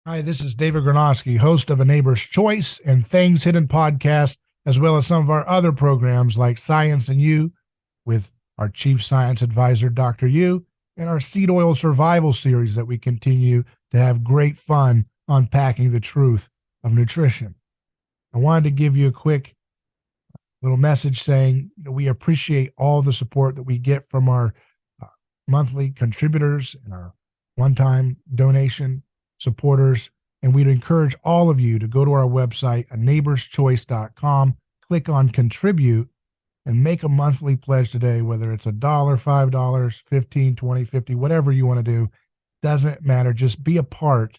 Hi, this is David Gornoski, host of A Neighbor's Choice and Things Hidden podcast, as well as some of our other programs like Science and You with our chief science advisor, Dr. Yu, and our seed oil survival series that we continue to have great fun unpacking the truth of nutrition. I wanted to give you a quick little message saying we appreciate all the support that we get from our uh, monthly contributors and our one-time donation supporters. And we'd encourage all of you to go to our website, a neighborschoice.com, click on contribute, and make a monthly pledge today, whether it's $1, $5, 15, 20, 50, whatever you want to do. Doesn't matter. Just be a part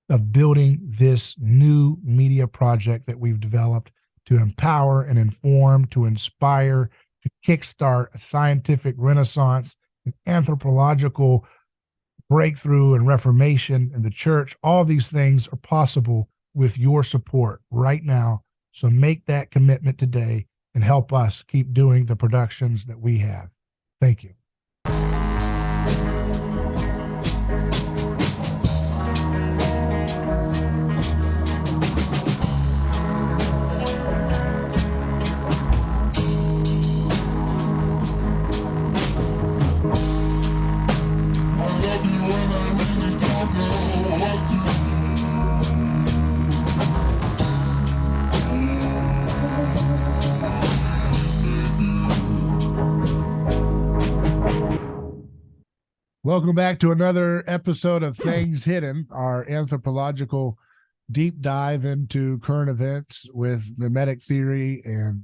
of building this new media project that we've developed to empower and inform, to inspire, to kickstart a scientific renaissance, an anthropological breakthrough and reformation in the church. All these things are possible with your support right now. So make that commitment today and help us keep doing the productions that we have. Thank you. Welcome back to another episode of Things Hidden, our anthropological deep dive into current events with mimetic theory and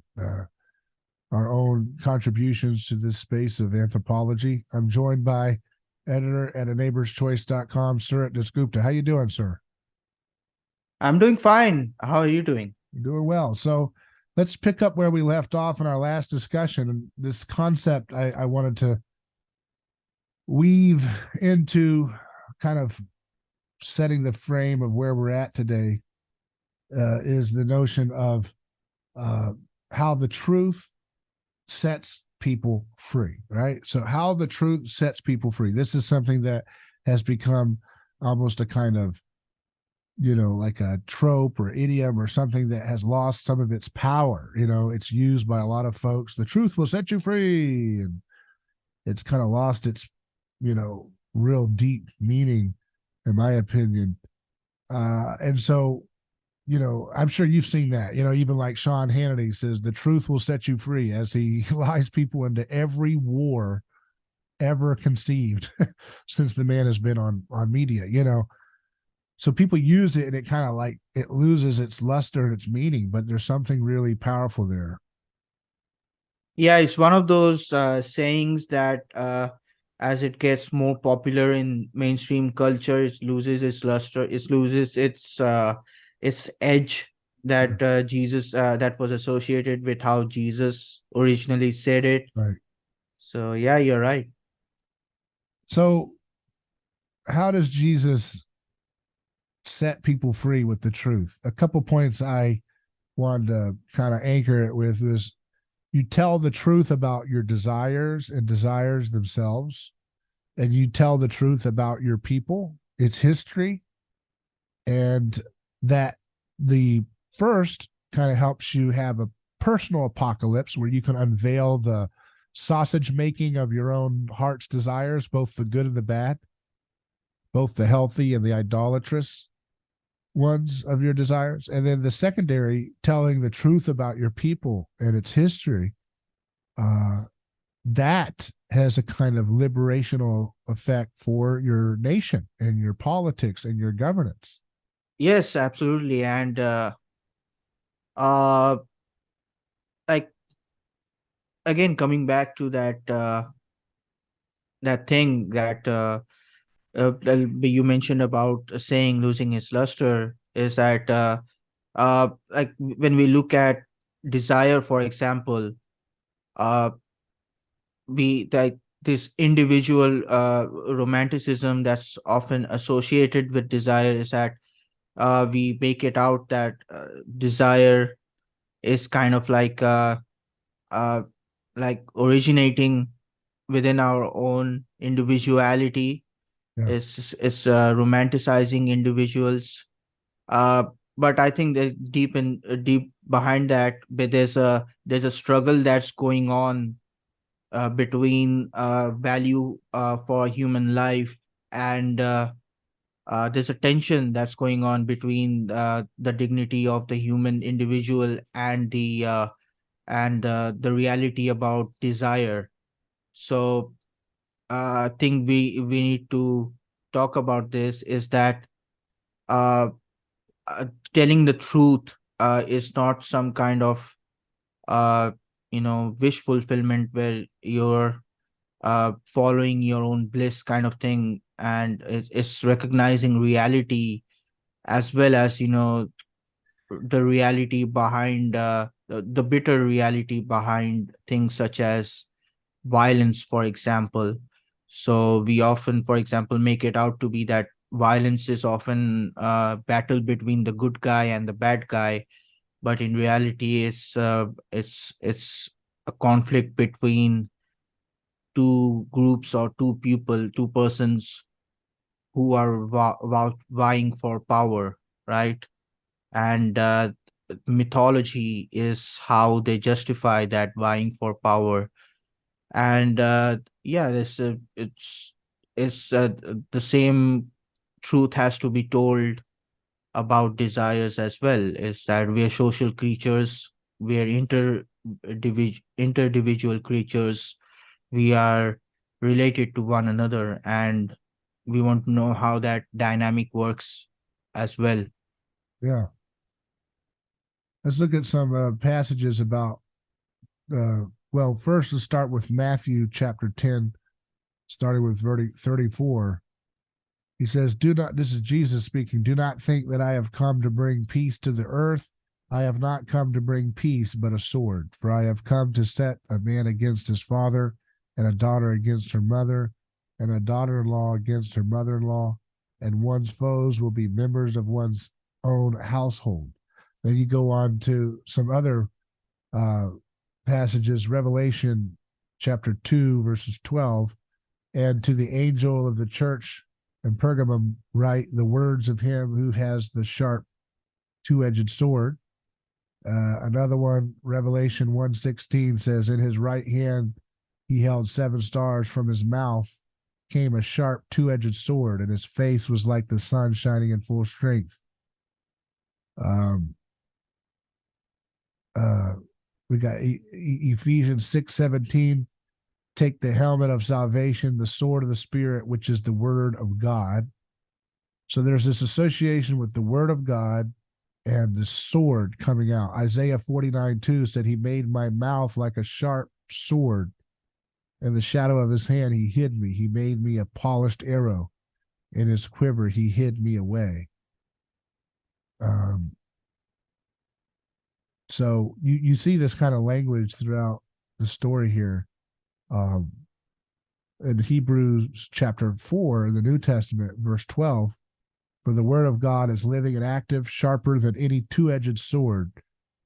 our own contributions to this space of anthropology. I'm joined by editor at a neighborschoice.com, Surit Dasgupta. How you doing, sir? I'm doing fine. How are you doing? You're doing well. So let's pick up where we left off in our last discussion. And this concept I wanted to weave into kind of setting the frame of where we're at today is the notion of how the truth sets people free, right? So how the truth sets people free. This is something that has become almost a kind of, like a trope or idiom or something that has lost some of its power. It's used by a lot of folks. The truth will set you free. And it's kind of lost its real deep meaning, in my opinion. And so, I'm sure you've seen that, even like Sean Hannity says, the truth will set you free, as he lies people into every war ever conceived since the man has been on media, So people use it and it kind of like it loses its luster and its meaning, but there's something really powerful there. Yeah, it's one of those sayings that as it gets more popular in mainstream culture, it loses its luster, it loses its edge that Jesus that was associated with how Jesus originally said it. Right. So yeah, you're right. So how does Jesus set people free with the truth? A couple points I wanted to kind of anchor it with was you tell the truth about your desires and desires themselves, and you tell the truth about your people, its history, and that the first kind of helps you have a personal apocalypse where you can unveil the sausage making of your own heart's desires, both the good and the bad, both the healthy and the idolatrous ones of your desires. And then the secondary, telling the truth about your people and its history, that has a kind of liberational effect for your nation and your politics and your governance. Yes, absolutely. And uh like again, coming back to that thing that you mentioned about saying losing its luster, is that like when we look at desire, for example, uh we like this individual romanticism that's often associated with desire, is that we make it out that desire is kind of uh like originating within our own individuality, Yeah. It's romanticizing individuals. Uh, but I think that deep behind that, but there's a struggle that's going on between value for human life, and there's a tension that's going on between the dignity of the human individual and the reality about desire. So I think we need to talk about this, is that uh, uh, telling the truth is not some kind of uh, wish fulfillment where you're following your own bliss kind of thing, and it's recognizing reality, as well as the reality behind the bitter reality behind things such as violence, for example. So we often, for example, make it out to be that violence is often a battle between the good guy and the bad guy, but in reality, it's a conflict between two groups or two persons who are vying for power, right? And mythology is how they justify that vying for power. And yeah, it's the same truth has to be told about desires as well, is that we are social creatures, we are interdividual creatures, we are related to one another, and we want to know how that dynamic works as well. Yeah. Let's look at some passages about, well, first let's start with Matthew chapter 10, starting with 34. He says, do not, this is Jesus speaking, do not think that I have come to bring peace to the earth. I have not come to bring peace, but a sword. For I have come to set a man against his father, and a daughter against her mother, and a daughter-in-law against her mother-in-law, and one's foes will be members of one's own household. Then you go on to some other uh, passages, Revelation chapter 2, verses 12, and to the angel of the church in Pergamum write the words of him who has the sharp two-edged sword. Another one, Revelation 1:16 says, in his right hand he held 7 stars, from his mouth came a sharp two-edged sword, and his face was like the sun shining in full strength. Um, we got Ephesians 6:17, take the helmet of salvation, the sword of the Spirit, which is the word of God. So there's this association with the word of God and the sword coming out. Isaiah 49:2 said, he made my mouth like a sharp sword. In the shadow of his hand, he hid me. He made me a polished arrow. In his quiver, he hid me away. So you see this kind of language throughout the story here. In Hebrews chapter 4 in the New Testament, verse 12, for the word of God is living and active, sharper than any two-edged sword,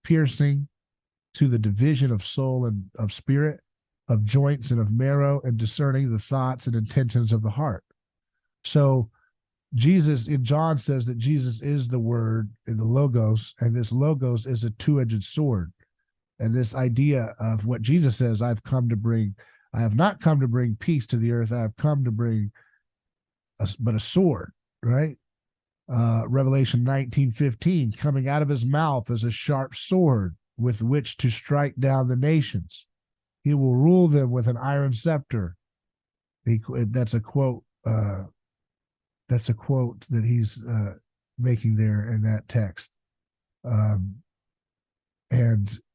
piercing to the division of soul and of spirit, of joints and of marrow, and discerning the thoughts and intentions of the heart. So Jesus in John says that Jesus is the word in the logos, and this logos is a two-edged sword. And this idea of what Jesus says, I have not come to bring peace to the earth. I have come to bring but a sword, right? Revelation 19:15, coming out of his mouth is a sharp sword with which to strike down the nations. He will rule them with an iron scepter. That's a quote. That's a quote that he's making there in that text. And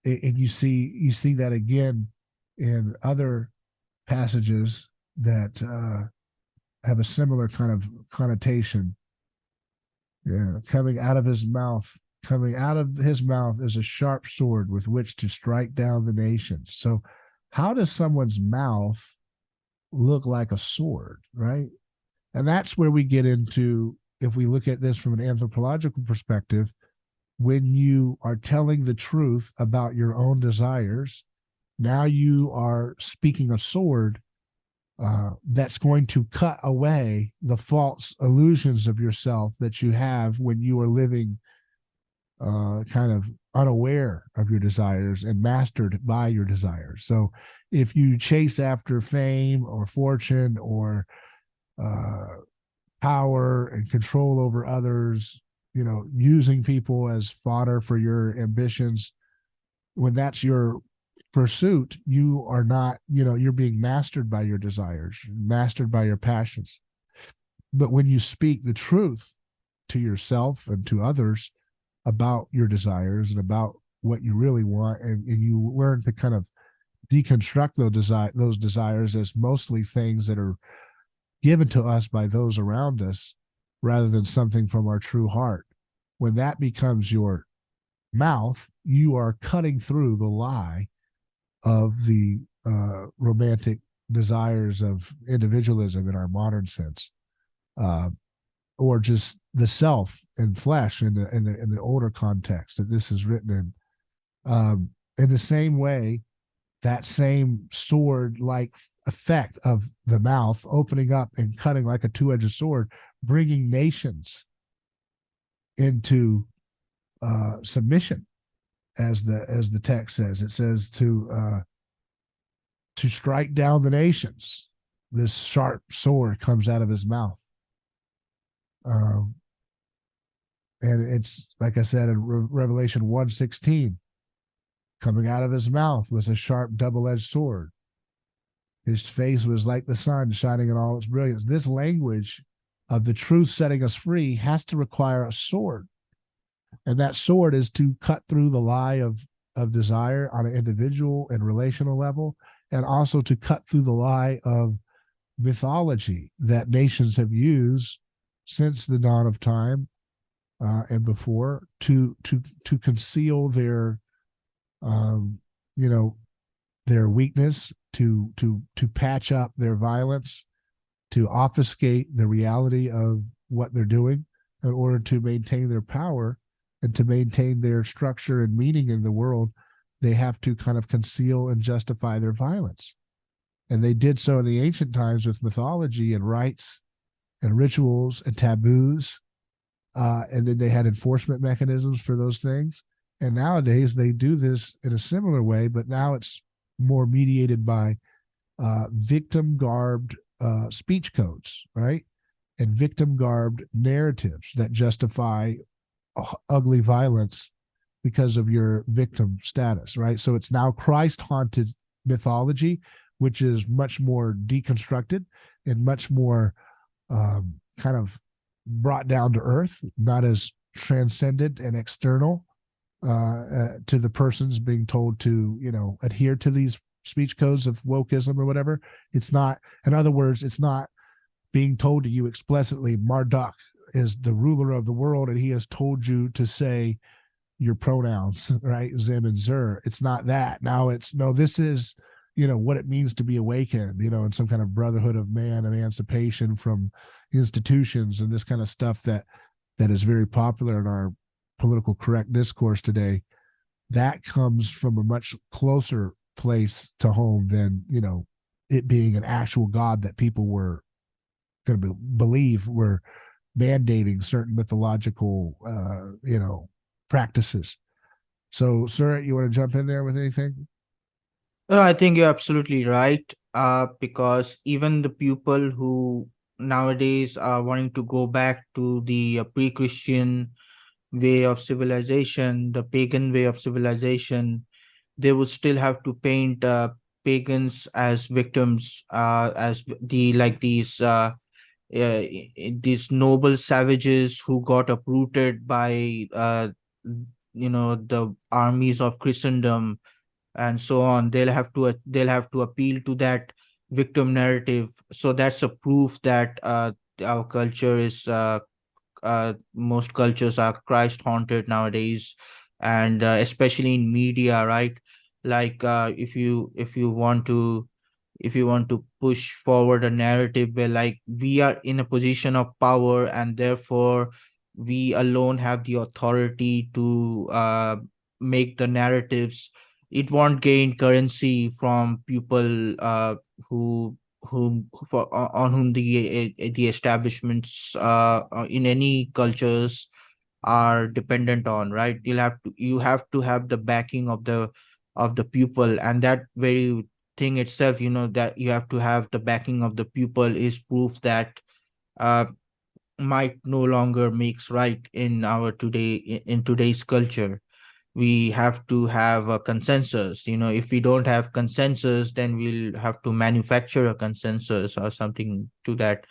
you see that again in other passages that have a similar kind of connotation. Yeah, coming out of his mouth is a sharp sword with which to strike down the nations. So how does someone's mouth look like a sword, right? And that's where we get into, if we look at this from an anthropological perspective, when you are telling the truth about your own desires, now you are speaking a sword that's going to cut away the false illusions of yourself that you have when you are living kind of unaware of your desires and mastered by your desires. So if you chase after fame or fortune or uh, power and control over others, using people as fodder for your ambitions, when that's your pursuit, you are not, you're being mastered by your desires, mastered by your passions. But when you speak the truth to yourself and to others about your desires and about what you really want, and you learn to kind of deconstruct those desires as mostly things that are given to us by those around us rather than something from our true heart. When that becomes your mouth, you are cutting through the lie of the romantic desires of individualism in our modern sense, or just the self and flesh in the older context that this is written in. In the same way, that same sword-like effect of the mouth opening up and cutting like a two-edged sword, bringing nations into submission, as the text says. It says to strike down the nations. This sharp sword comes out of his mouth. And it's like I said in Revelation 1:16, coming out of his mouth was a sharp double-edged sword. His face was like the sun shining in all its brilliance. This language of the truth setting us free has to require a sword. And that sword is to cut through the lie of desire on an individual and relational level, and also to cut through the lie of mythology that nations have used since the dawn of time and before to conceal their their weakness, to patch up their violence, to obfuscate the reality of what they're doing in order to maintain their power and to maintain their structure and meaning in the world. They have to kind of conceal and justify their violence. And they did so in the ancient times with mythology and rites and rituals and taboos. And then they had enforcement mechanisms for those things. And nowadays they do this in a similar way, but now it's more mediated by victim garbed speech codes, right? And victim garbed narratives that justify ugly violence because of your victim status, right? So it's now Christ haunted mythology, which is much more deconstructed and much more kind of brought down to earth, not as transcendent and external to the persons being told to, adhere to these speech codes of wokeism or whatever. It's not, in other words, it's not being told to you explicitly, Marduk is the ruler of the world and he has told you to say your pronouns, right? Zim and Zer. It's not that. Now it's, no, this is, what it means to be awakened, in some kind of brotherhood of man, emancipation from institutions and this kind of stuff that is very popular in our political correct discourse today. That comes from a much closer place to home than, it being an actual God that people were going to believe were mandating certain mythological, practices. So, Surit, you want to jump in there with anything? I think you're absolutely right. Because even the people who nowadays are wanting to go back to the pre-Christian way of civilization, the pagan way of civilization, they would still have to paint pagans as victims, as these noble savages who got uprooted by the armies of Christendom and so on. They'll have to appeal to that victim narrative. So that's a proof that our culture is most cultures are Christ haunted nowadays, and especially in media, right? Like if you want to push forward a narrative where like we are in a position of power and therefore we alone have the authority to make the narratives, it won't gain currency from people who on whom the establishments in any cultures are dependent on, right? You have to have the backing of the pupil, and that very thing itself, that you have to have the backing of the pupil is proof that uh might no longer makes right in our today in today's culture. We have to have a consensus. If we don't have consensus, then we'll have to manufacture a consensus or something to that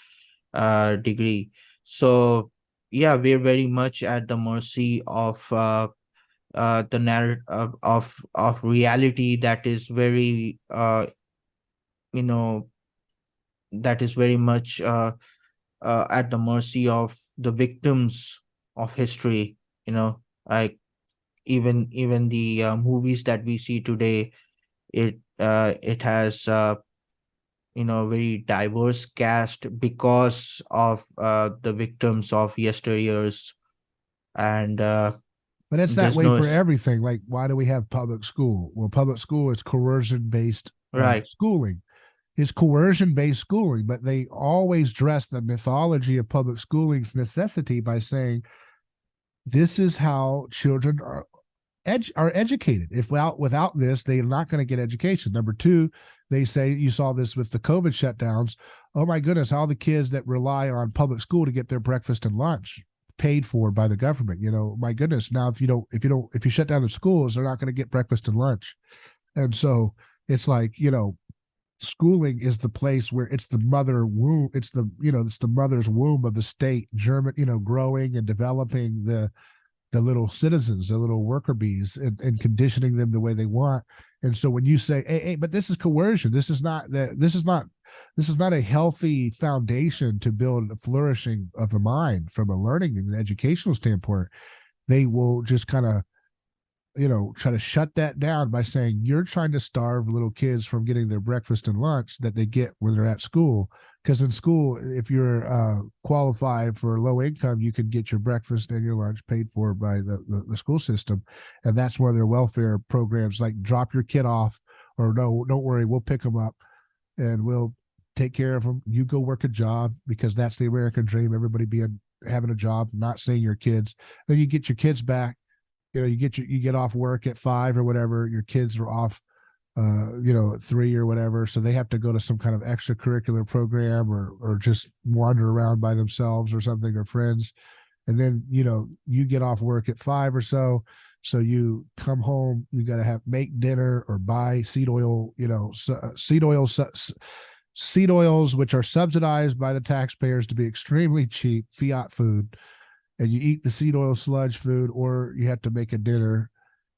degree. So yeah, we're very much at the mercy of the narrative of reality that is very you know that is very much at the mercy of the victims of history. Like even the movies that we see today, it has very diverse cast because of the victims of yesteryears. And But it's that there's way no for everything. Like, why do we have public school? Well, public school is coercion based right. schooling. It's coercion based schooling, but they always dress the mythology of public schooling's necessity by saying this is how children are educated. If without this, they're not going to get education. Number two, they say, you saw this with the COVID shutdowns. Oh my goodness, all the kids that rely on public school to get their breakfast and lunch paid for by the government. My goodness. Now, if you shut down the schools, they're not going to get breakfast and lunch. And so it's like, schooling is the place where it's the mother womb. It's the mother's womb of the state, German, growing and developing the little citizens, the little worker bees, and conditioning them the way they want. And so when you say, hey, but this is coercion, this is not a healthy foundation to build a flourishing of the mind from a learning and educational standpoint, they will just kind of try to shut that down by saying you're trying to starve little kids from getting their breakfast and lunch that they get when they're at school. Because in school, if you're qualified for low income, you can get your breakfast and your lunch paid for by the school system. And that's where their welfare programs like drop your kid off, or no, don't worry, we'll pick them up and we'll take care of them. You go work a job, because that's the American dream. Everybody having a job, not seeing your kids. Then you get your kids back. You get off work at 5 or whatever. Your kids are off, at 3 or whatever. So they have to go to some kind of extracurricular program or just wander around by themselves or something, or friends. And then, you get off work at 5 or so. So you come home, you got to make dinner or buy seed oil, seed oils, which are subsidized by the taxpayers to be extremely cheap, fiat food. And you eat the seed oil sludge food, or you have to make a dinner.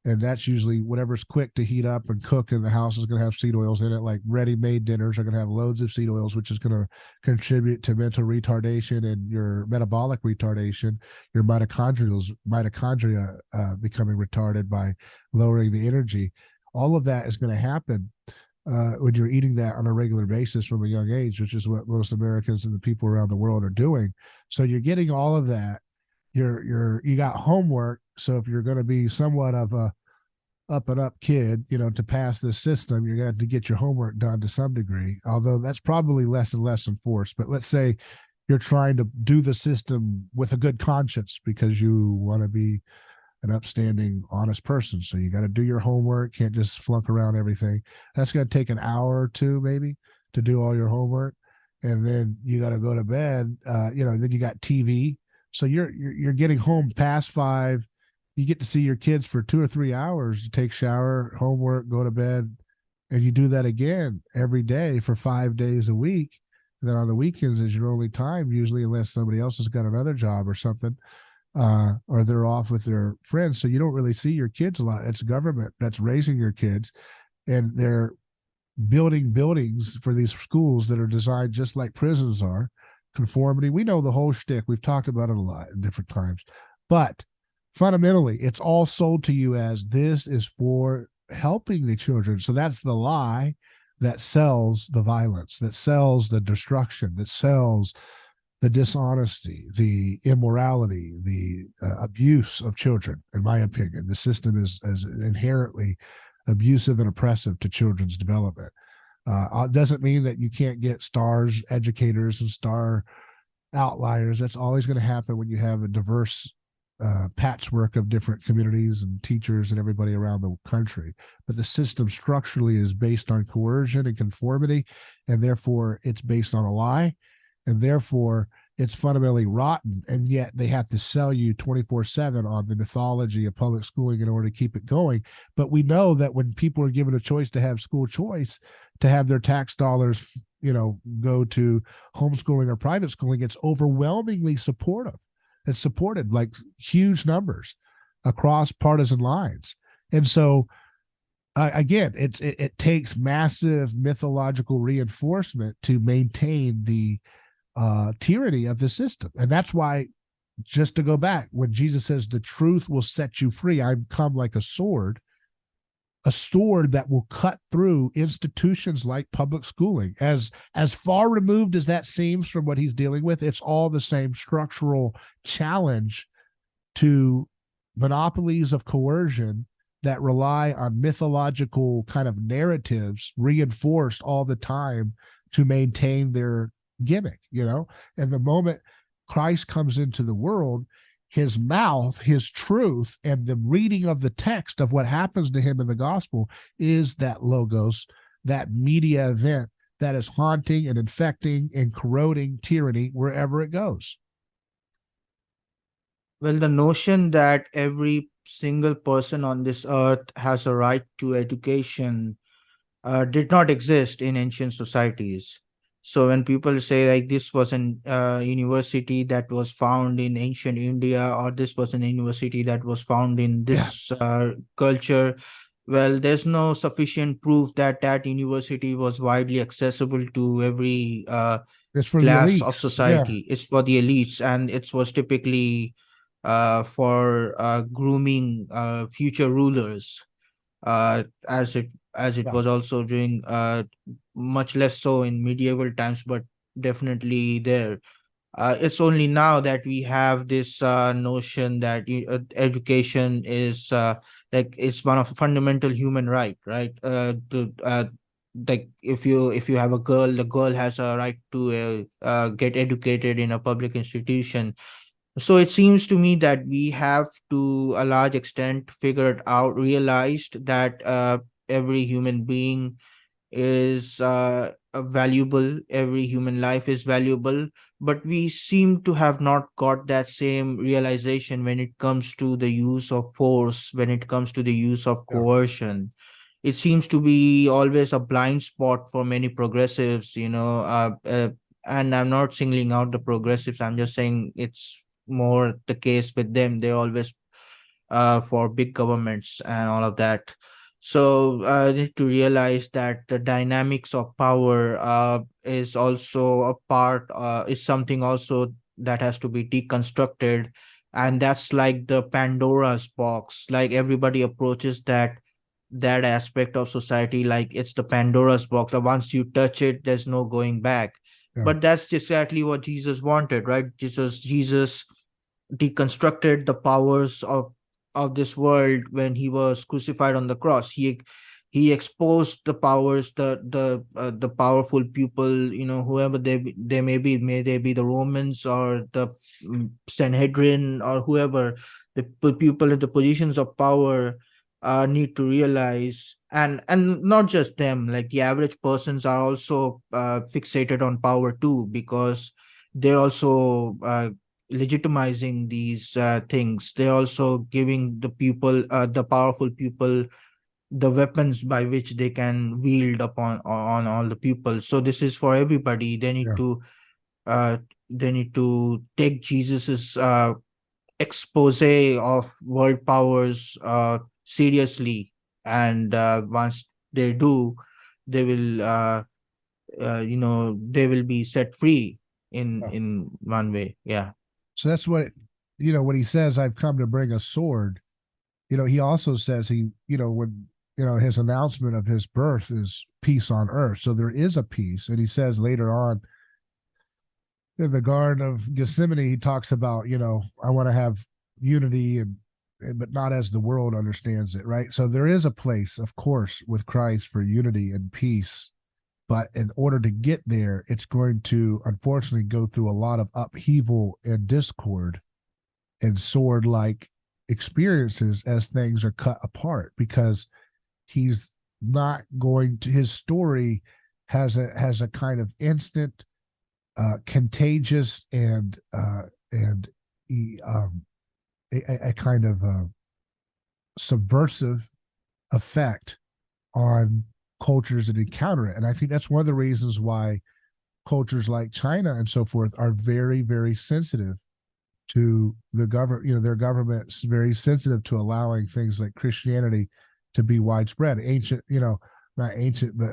And that's usually whatever's quick to heat up and cook in the house is going to have seed oils in it. Like ready-made dinners are going to have loads of seed oils, which is going to contribute to mental retardation and your metabolic retardation, your mitochondria becoming retarded by lowering the energy. All of that is going to happen when you're eating that on a regular basis from a young age, which is what most Americans and the people around the world are doing. So you're getting all of that. You got homework. So if you're going to be somewhat of a up and up kid, to pass this system, you're going to have to get your homework done to some degree, although that's probably less and less enforced. But let's say you're trying to do the system with a good conscience because you want to be an upstanding, honest person. So you got to do your homework, can't just flunk around everything. That's going to take an hour or two maybe to do all your homework. And then you got to go to bed, then you got TV. So you're getting home past 5. You get to see your kids for 2 or 3 hours. You take shower, homework, go to bed, and you do that again every day for 5 days a week. And then on the weekends is your only time, usually, unless somebody else has got another job or something, or they're off with their friends. So you don't really see your kids a lot. It's government that's raising your kids, and they're building buildings for these schools that are designed just like prisons are. Conformity. We know the whole shtick. We've talked about it a lot in different times. But fundamentally, it's all sold to you as this is for helping the children. So that's the lie that sells the violence, that sells the destruction, that sells the dishonesty, the immorality, the abuse of children. In my opinion, the system is inherently abusive and oppressive to children's development. Doesn't mean that you can't get stars, educators, and star outliers. That's always going to happen when you have a diverse patchwork of different communities and teachers and everybody around the country. But the system structurally is based on coercion and conformity, and therefore it's based on a lie, and therefore it's fundamentally rotten. And yet they have to sell you 24/7 on the mythology of public schooling in order to keep it going. But we know that when people are given a choice to have school choice, to have their tax dollars, go to homeschooling or private schooling, it's overwhelmingly supportive. It's supported like huge numbers across partisan lines. And so, again, it takes massive mythological reinforcement to maintain the tyranny of the system. And that's why, just to go back, when Jesus says the truth will set you free, I've come like a sword that will cut through institutions like public schooling. As far removed as that seems from what he's dealing with, it's all the same structural challenge to monopolies of coercion that rely on mythological kind of narratives reinforced all the time to maintain their gimmick. And the moment Christ comes into the world, his mouth, his truth, and the reading of the text of what happens to him in the gospel is that logos, that media event that is haunting and infecting and corroding tyranny wherever it goes. Well, the notion that every single person on this earth has a right to education did not exist in ancient societies. So when people say like this was an university that was found in ancient India, or this was an university that was found in this culture, well, there's no sufficient proof that that university was widely accessible to every It's for the class of elites. Yeah. society. It's for the elites, and it was typically for grooming future rulers, as it Yeah. was also doing much less so in medieval times, but definitely there. It's only now that we have this notion that education is like it's one of fundamental human right? Like if you have a girl, the girl has a right to get educated in a public institution. So it seems to me that we have to a large extent figured out, realized that every human being is valuable, every human life is valuable, but we seem to have not got that same realization when it comes to the use of force, when it comes to the use of Yeah. coercion. It seems to be always a blind spot for many progressives, and I'm not singling out the progressives, I'm just saying it's more the case with them. They always for big governments and all of that. So I need to realize that the dynamics of power is also a part, is something also that has to be deconstructed. And that's like the Pandora's box. Like everybody approaches that aspect of society like it's the Pandora's box. That once you touch it, there's no going back. Yeah. But that's exactly what Jesus wanted, right? Jesus deconstructed the powers of this world when he was crucified on the cross. He exposed the powers, the powerful people, whoever they may be, may they be the Romans or the Sanhedrin or whoever, the people in the positions of power need to realize, and not just them, like the average persons are also fixated on power too, because they're also legitimizing these things. They're also giving the powerful people, the weapons by which they can wield upon on all the people. So this is for everybody. Yeah. Uh, they need to take Jesus's expose of world powers seriously, and once they do, they will they will be set free in Yeah. one way. Yeah. So that's when he says, I've come to bring a sword, he also says when, his announcement of his birth is peace on earth. So there is a peace. And he says later on in the Garden of Gethsemane, he talks about, I want to have unity but not as the world understands it. Right. So there is a place, of course, with Christ for unity and peace. But in order to get there, it's going to unfortunately go through a lot of upheaval and discord and sword like experiences as things are cut apart, because he's not going to, his story has a kind of instant contagious and a kind of subversive effect on cultures that encounter it. And I think that's one of the reasons why cultures like China and so forth are very, very sensitive to the government. Their government's very sensitive to allowing things like Christianity to be widespread. Ancient, not ancient, but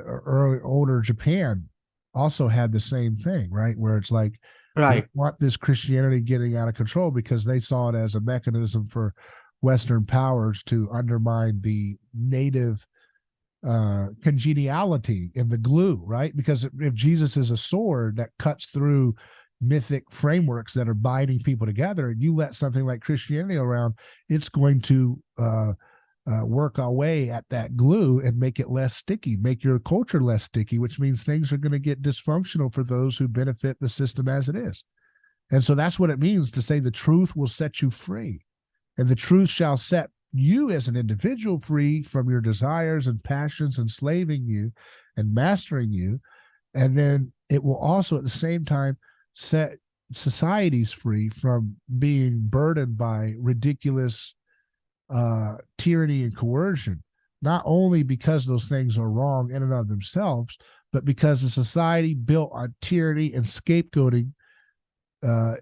older Japan also had the same thing, right? Where it's like, Right. they want this Christianity getting out of control because they saw it as a mechanism for Western powers to undermine the native congeniality in the glue, right? Because if Jesus is a sword that cuts through mythic frameworks that are binding people together, and you let something like Christianity around, it's going to work our way at that glue and make it less sticky, make your culture less sticky, which means things are going to get dysfunctional for those who benefit the system as it is. And so that's what it means to say the truth will set you free, and the truth shall set you as an individual free from your desires and passions enslaving you and mastering you. And then it will also at the same time set societies free from being burdened by ridiculous tyranny and coercion, not only because those things are wrong in and of themselves, but because a society built on tyranny and scapegoating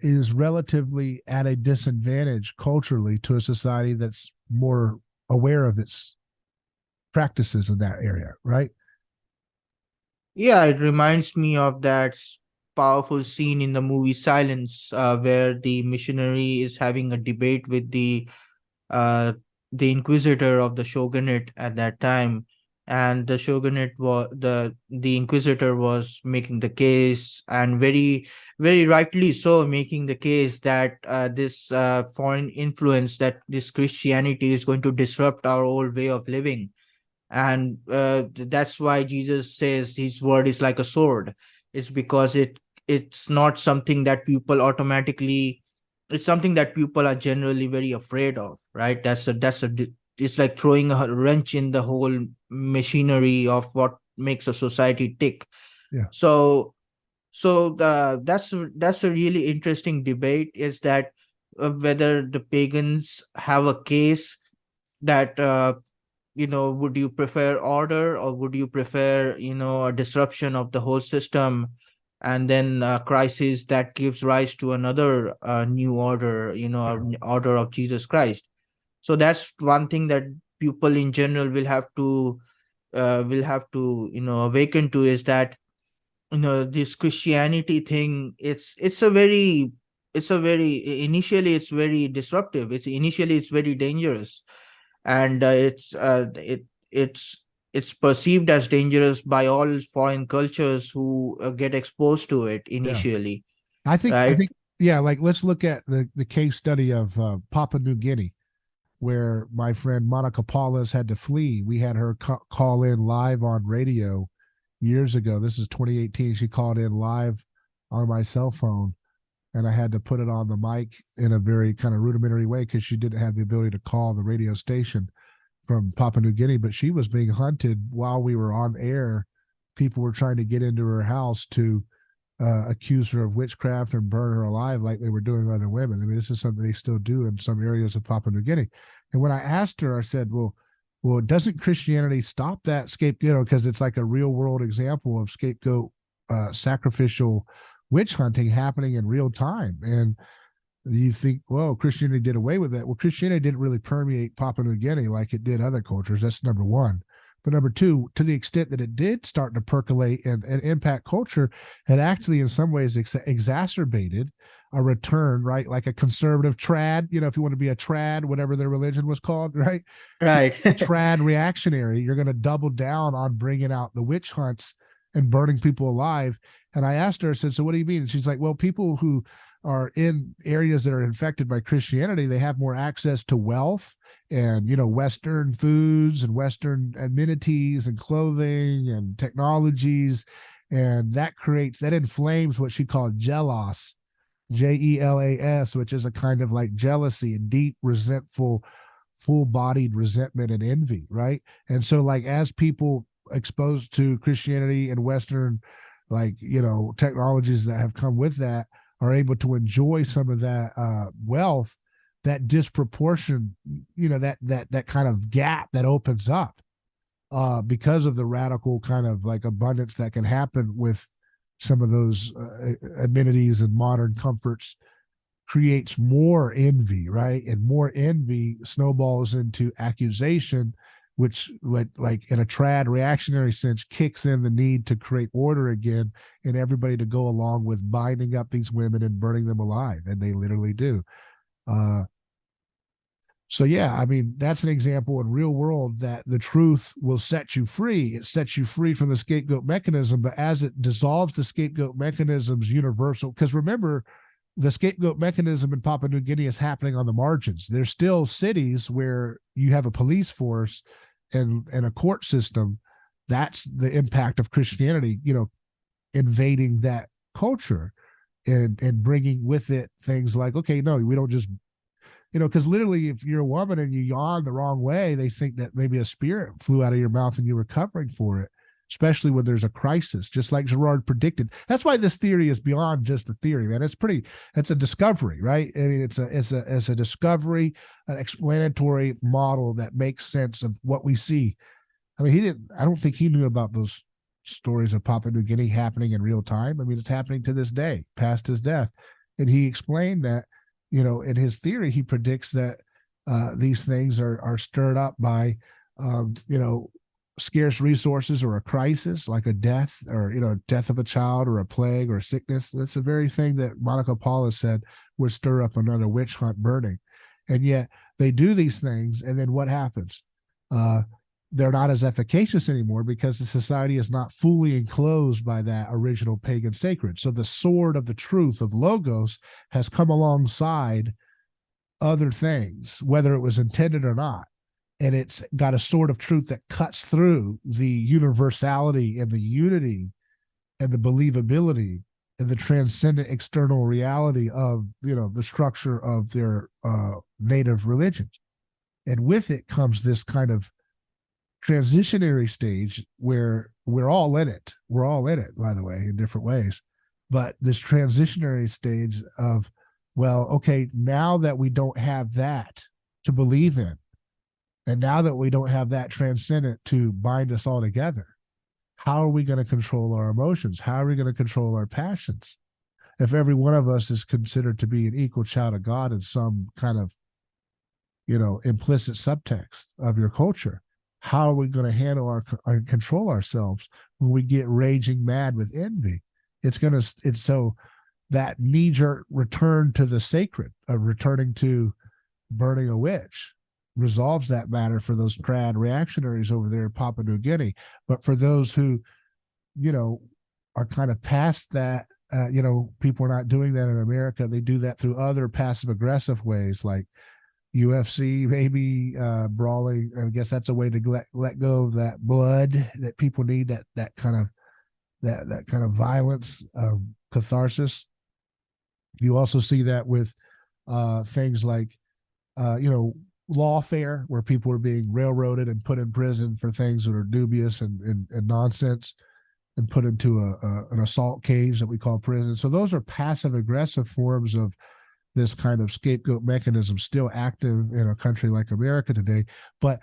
is relatively at a disadvantage culturally to a society that's more aware of its practices in that area, right? Yeah, it reminds me of that powerful scene in the movie Silence, where the missionary is having a debate with uh, the inquisitor of the shogunate at that time, and the shogunate was the inquisitor was making the case, and very, very rightly so, making the case that this foreign influence, that this Christianity is going to disrupt our old way of living. And that's why Jesus says his word is like a sword. It's because it's not something that people automatically, it's something that people are generally very afraid of, right? It's like throwing a wrench in the whole machinery of what makes a society tick. Yeah. So that's a really interesting debate, is that whether the pagans have a case that would you prefer order, or would you prefer a disruption of the whole system, and then a crisis that gives rise to another new order, Yeah. order of Jesus Christ. So that's one thing that people in general will have to awaken to, is that this Christianity thing, initially it's very disruptive, it's very dangerous, and it's perceived as dangerous by all foreign cultures who get exposed to it Yeah. initially, I right? think, yeah, like let's look at the case study of Papua New Guinea, where my friend Monica Paulus had to flee. We had her call in live on radio years ago. This is 2018. She called in live on my cell phone, and I had to put it on the mic in a very kind of rudimentary way because she didn't have the ability to call the radio station from Papua New Guinea. But she was being hunted while we were on air. People were trying to get into her house to accuse her of witchcraft and burn her alive like they were doing other women. I mean, this is something they still do in some areas of Papua New Guinea. And when I asked her, I said, well, doesn't Christianity stop that scapegoat? Because it's like a real world example of scapegoat sacrificial witch hunting happening in real time. And you think, well, Christianity did away with that. Well, Christianity didn't really permeate Papua New Guinea like it did other cultures. That's number one. But number two, to the extent that it did start to percolate and impact culture, it actually in some ways exacerbated a return, right? Like a conservative trad, if you want to be a trad, whatever their religion was called, right? Right. Trad reactionary, you're going to double down on bringing out the witch hunts and burning people alive. And I asked her, I said, so what do you mean? And she's like, well, people who are in areas that are infected by Christianity, they have more access to wealth and, Western foods and Western amenities and clothing and technologies. And that inflames what she called gelos, Jelas, which is a kind of like jealousy and deep, resentful, full-bodied resentment and envy, right? And so, like, as people exposed to Christianity and Western, technologies that have come with that, are able to enjoy some of that wealth, that disproportion, that kind of gap that opens up because of the radical kind of like abundance that can happen with some of those amenities and modern comforts, creates more envy, right? And more envy snowballs into accusation, which, like in a trad reactionary sense, kicks in the need to create order again and everybody to go along with binding up these women and burning them alive. And they literally do. So yeah, I mean, that's an example in real world that the truth will set you free. It sets you free from the scapegoat mechanism, but as it dissolves the scapegoat mechanism's universal, because remember, the scapegoat mechanism in Papua New Guinea is happening on the margins. There's still cities where you have a police force and a court system. That's the impact of Christianity, invading that culture and bringing with it things like, okay, no, we don't just, because literally if you're a woman and you yawn the wrong way, they think that maybe a spirit flew out of your mouth and you were covering for it, especially when there's a crisis, just like Girard predicted. That's why this theory is beyond just a theory, man. It's a discovery, right? I mean, it's a discovery, an explanatory model that makes sense of what we see. I mean, I don't think he knew about those stories of Papua New Guinea happening in real time. I mean, it's happening to this day, past his death. And he explained that, in his theory, he predicts that these things are stirred up by, scarce resources or a crisis, like a death or, death of a child or a plague or a sickness. That's the very thing that Monica Paula said would stir up another witch hunt burning. And yet they do these things. And then what happens? They're not as efficacious anymore because the society is not fully enclosed by that original pagan sacred. So the sword of the truth of Logos has come alongside other things, whether it was intended or not. And it's got a sword of truth that cuts through the universality and the unity and the believability and the transcendent external reality of, the structure of their native religions. And with it comes this kind of transitionary stage where we're all in it. We're all in it, by the way, in different ways. But this transitionary stage of, well, okay, now that we don't have that to believe in, and now that we don't have that transcendent to bind us all together, how are we going to control our emotions? How are we going to control our passions? If every one of us is considered to be an equal child of God in some kind of, implicit subtext of your culture, how are we going to handle our control ourselves when we get raging mad with envy? It's so that knee-jerk return to the sacred of returning to burning a witch resolves that matter for those trad reactionaries over there in Papua New Guinea. But for those who, are kind of past that, people are not doing that in America. They do that through other passive aggressive ways like UFC, maybe brawling. I guess that's a way to let go of that blood that people need, that kind of violence, catharsis. You also see that with things like, lawfare, where people are being railroaded and put in prison for things that are dubious and nonsense, and put into an assault cage that we call prison. So those are passive aggressive forms of this kind of scapegoat mechanism still active in a country like America today, but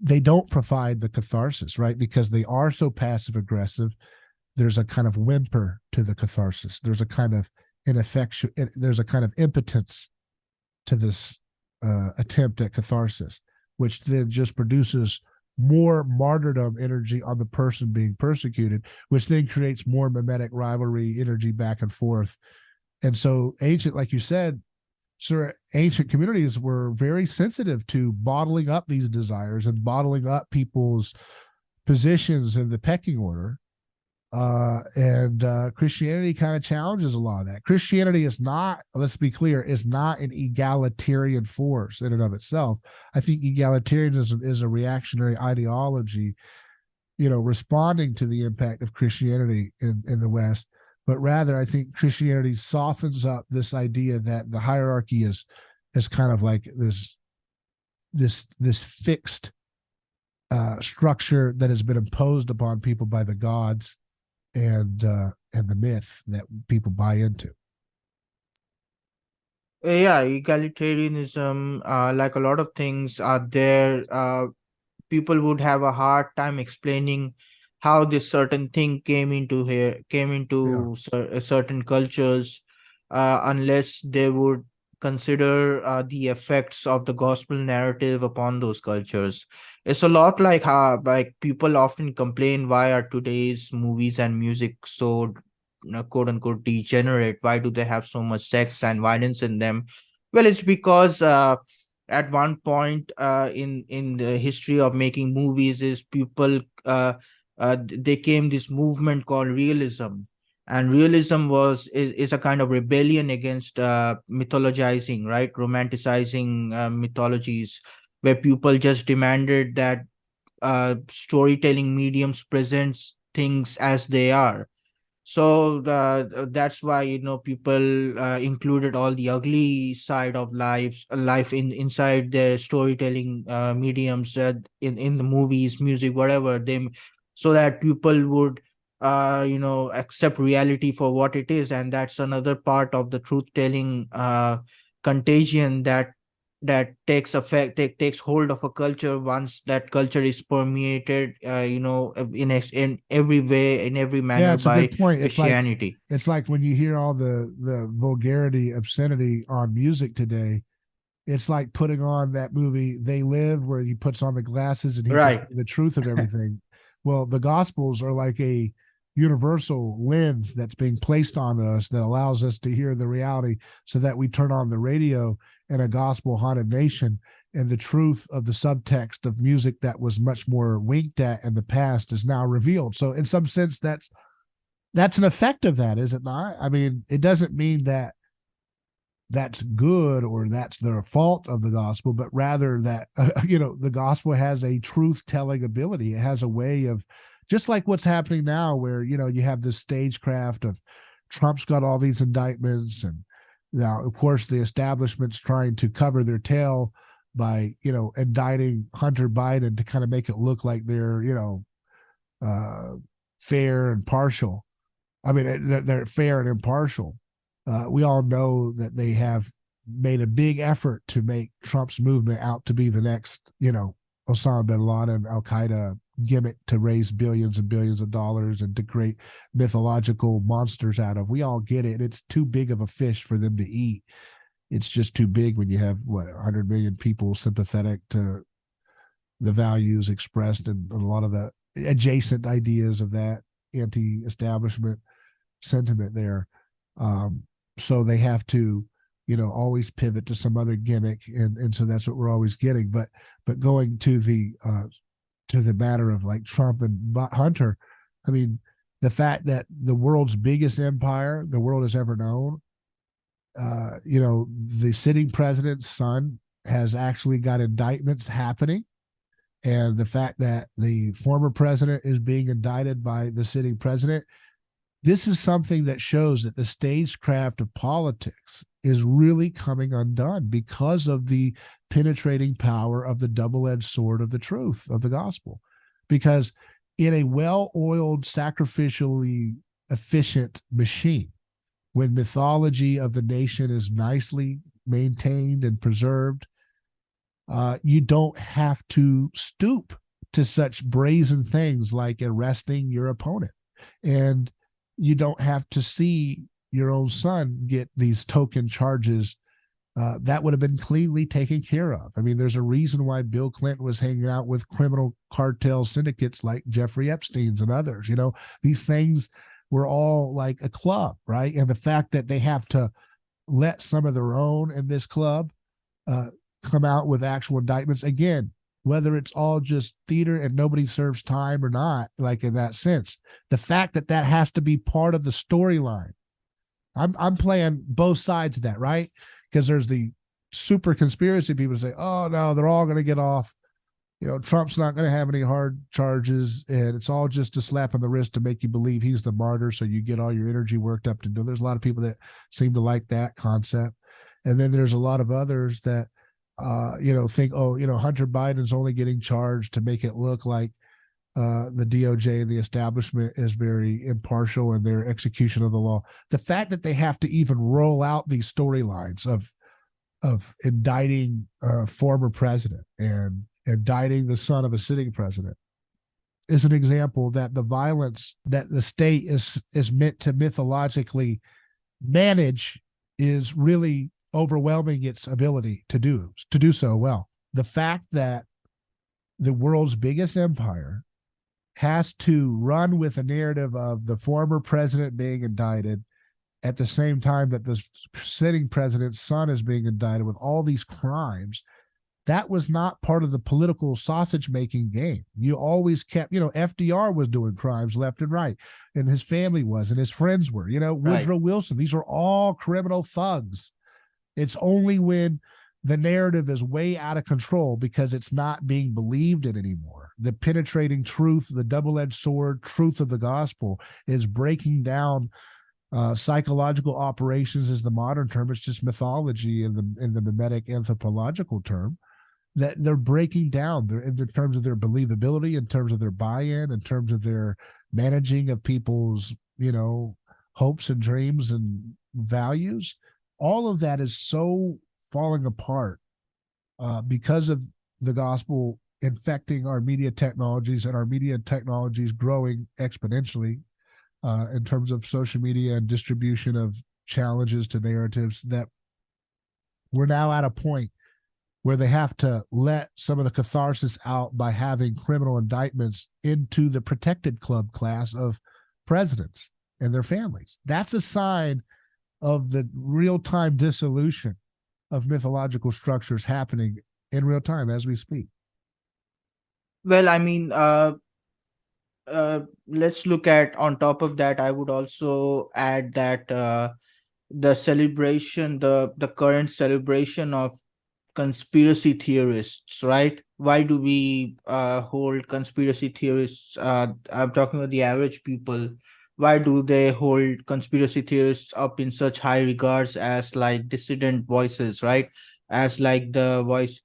they don't provide the catharsis, right? Because they are so passive aggressive. There's a kind of whimper to the catharsis. There's a kind of ineffectual. There's a kind of impotence to this attempt at catharsis, which then just produces more martyrdom energy on the person being persecuted, which then creates more mimetic rivalry energy back and forth. And so like you said, sir, ancient communities were very sensitive to bottling up these desires and bottling up people's positions in the pecking order. And Christianity kind of challenges a lot of that. Christianity is not, let's be clear, is not an egalitarian force in and of itself. I think egalitarianism is a reactionary ideology, responding to the impact of Christianity in the West. But rather, I think Christianity softens up this idea that the hierarchy is kind of like this fixed structure that has been imposed upon people by the gods and the myth that people buy into. Yeah, egalitarianism, like a lot of things are there. People would have a hard time explaining how this certain thing came Yeah. into certain cultures, unless they would consider the effects of the gospel narrative upon those cultures. It's a lot like how, like, people often complain, why are today's movies and music so, quote unquote, degenerate? Why do they have so much sex and violence in them? Well, it's because at one point in the history of making movies, is people they came this movement called realism. And realism is a kind of rebellion against mythologizing, right, romanticizing mythologies, where people just demanded that storytelling mediums presents things as they are. So that's why, people included all the ugly side of life inside their storytelling mediums, in the movies, music, whatever they, so that people would accept reality for what it is. And that's another part of the truth telling contagion that takes hold of a culture once that culture is permeated, in every way, in every Yeah, manner, it's a by good point. Christianity. It's like when you hear all the vulgarity, obscenity on music today, it's like putting on that movie They Live, where he puts on the glasses and he can Right. see the truth of everything. Well, the gospels are like a universal lens that's being placed on us that allows us to hear the reality, so that we turn on the radio in a gospel haunted nation, and the truth of the subtext of music that was much more winked at in the past is now revealed. So in some sense, that's an effect of that, is it not? I mean, it doesn't mean that that's good or that's the fault of the gospel, but rather that the gospel has a truth telling ability. It has a way of, just like what's happening now, where you have this stagecraft of Trump's got all these indictments, and now of course the establishment's trying to cover their tail by indicting Hunter Biden to kind of make it look like they're fair and partial. I mean, they're fair and impartial. We all know that they have made a big effort to make Trump's movement out to be the next, Osama bin Laden, Al Qaeda gimmick to raise billions and billions of dollars and to create mythological monsters out of. We all get it. It's too big of a fish for them to eat. It's just too big when you have 100 million people sympathetic to the values expressed and a lot of the adjacent ideas of that anti-establishment sentiment there. So they have to, always pivot to some other gimmick, and so that's what we're always getting. But going to the matter of like Trump and Hunter, I mean, the fact that the world's biggest empire the world has ever known, the sitting president's son has actually got indictments happening, and the fact that the former president is being indicted by the sitting president, this is something that shows that the stagecraft of politics is really coming undone because of the penetrating power of the double-edged sword of the truth of the gospel. Because in a well-oiled, sacrificially efficient machine, when mythology of the nation is nicely maintained and preserved, you don't have to stoop to such brazen things like arresting your opponent. And you don't have to see your own son get these token charges that would have been cleanly taken care of. I mean, there's a reason why Bill Clinton was hanging out with criminal cartel syndicates like Jeffrey Epstein's and others. These things were all like a club, right? And the fact that they have to let some of their own in this club come out with actual indictments, again, whether it's all just theater and nobody serves time or not, like in that sense. The fact that that has to be part of the storyline. I'm playing both sides of that, right? Because there's the super conspiracy people say, oh no, they're all going to get off. You know, Trump's not going to have any hard charges, and it's all just a slap on the wrist to make you believe he's the martyr, so you get all your energy worked up to do. There's a lot of people that seem to like that concept, and then there's a lot of others that, think, oh, Hunter Biden's only getting charged to make it look like the DOJ and the establishment is very impartial in their execution of the law. The fact that they have to even roll out these storylines of indicting a former president and indicting the son of a sitting president is an example that the violence that the state is meant to mythologically manage is really overwhelming its ability to do so well. The fact that the world's biggest empire has to run with a narrative of the former president being indicted at the same time that the sitting president's son is being indicted with all these crimes, that was not part of the political sausage making game. You always kept, FDR was doing crimes left and right, and his family was, and his friends were, Woodrow Wilson. These were all criminal thugs. It's only when the narrative is way out of control because it's not being believed in anymore. The penetrating truth, the double-edged sword truth of the gospel is breaking down. Psychological operations is the modern term. It's just mythology in the mimetic anthropological term. That they're breaking down in terms of their believability, in terms of their buy-in, in terms of their managing of people's, hopes and dreams and values. All of that is so falling apart because of the gospel infecting our media technologies, and our media technologies growing exponentially in terms of social media and distribution of challenges to narratives, that we're now at a point where they have to let some of the catharsis out by having criminal indictments into the protected club class of presidents and their families. That's a sign of the real-time dissolution of mythological structures happening in real time as we speak. Well, I mean, let's look at, on top of that, I would also add that the celebration, the current celebration of conspiracy theorists, right? Why do we hold conspiracy theorists? I'm talking about the average people. Why do they hold conspiracy theorists up in such high regards as like dissident voices, right? As like the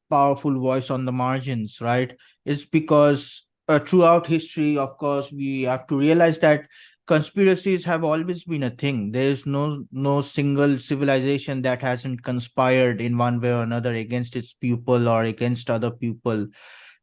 powerful voice on the margins, right? It's because throughout history, of course, we have to realize that conspiracies have always been a thing. There is no single civilization that hasn't conspired in one way or another against its people or against other people.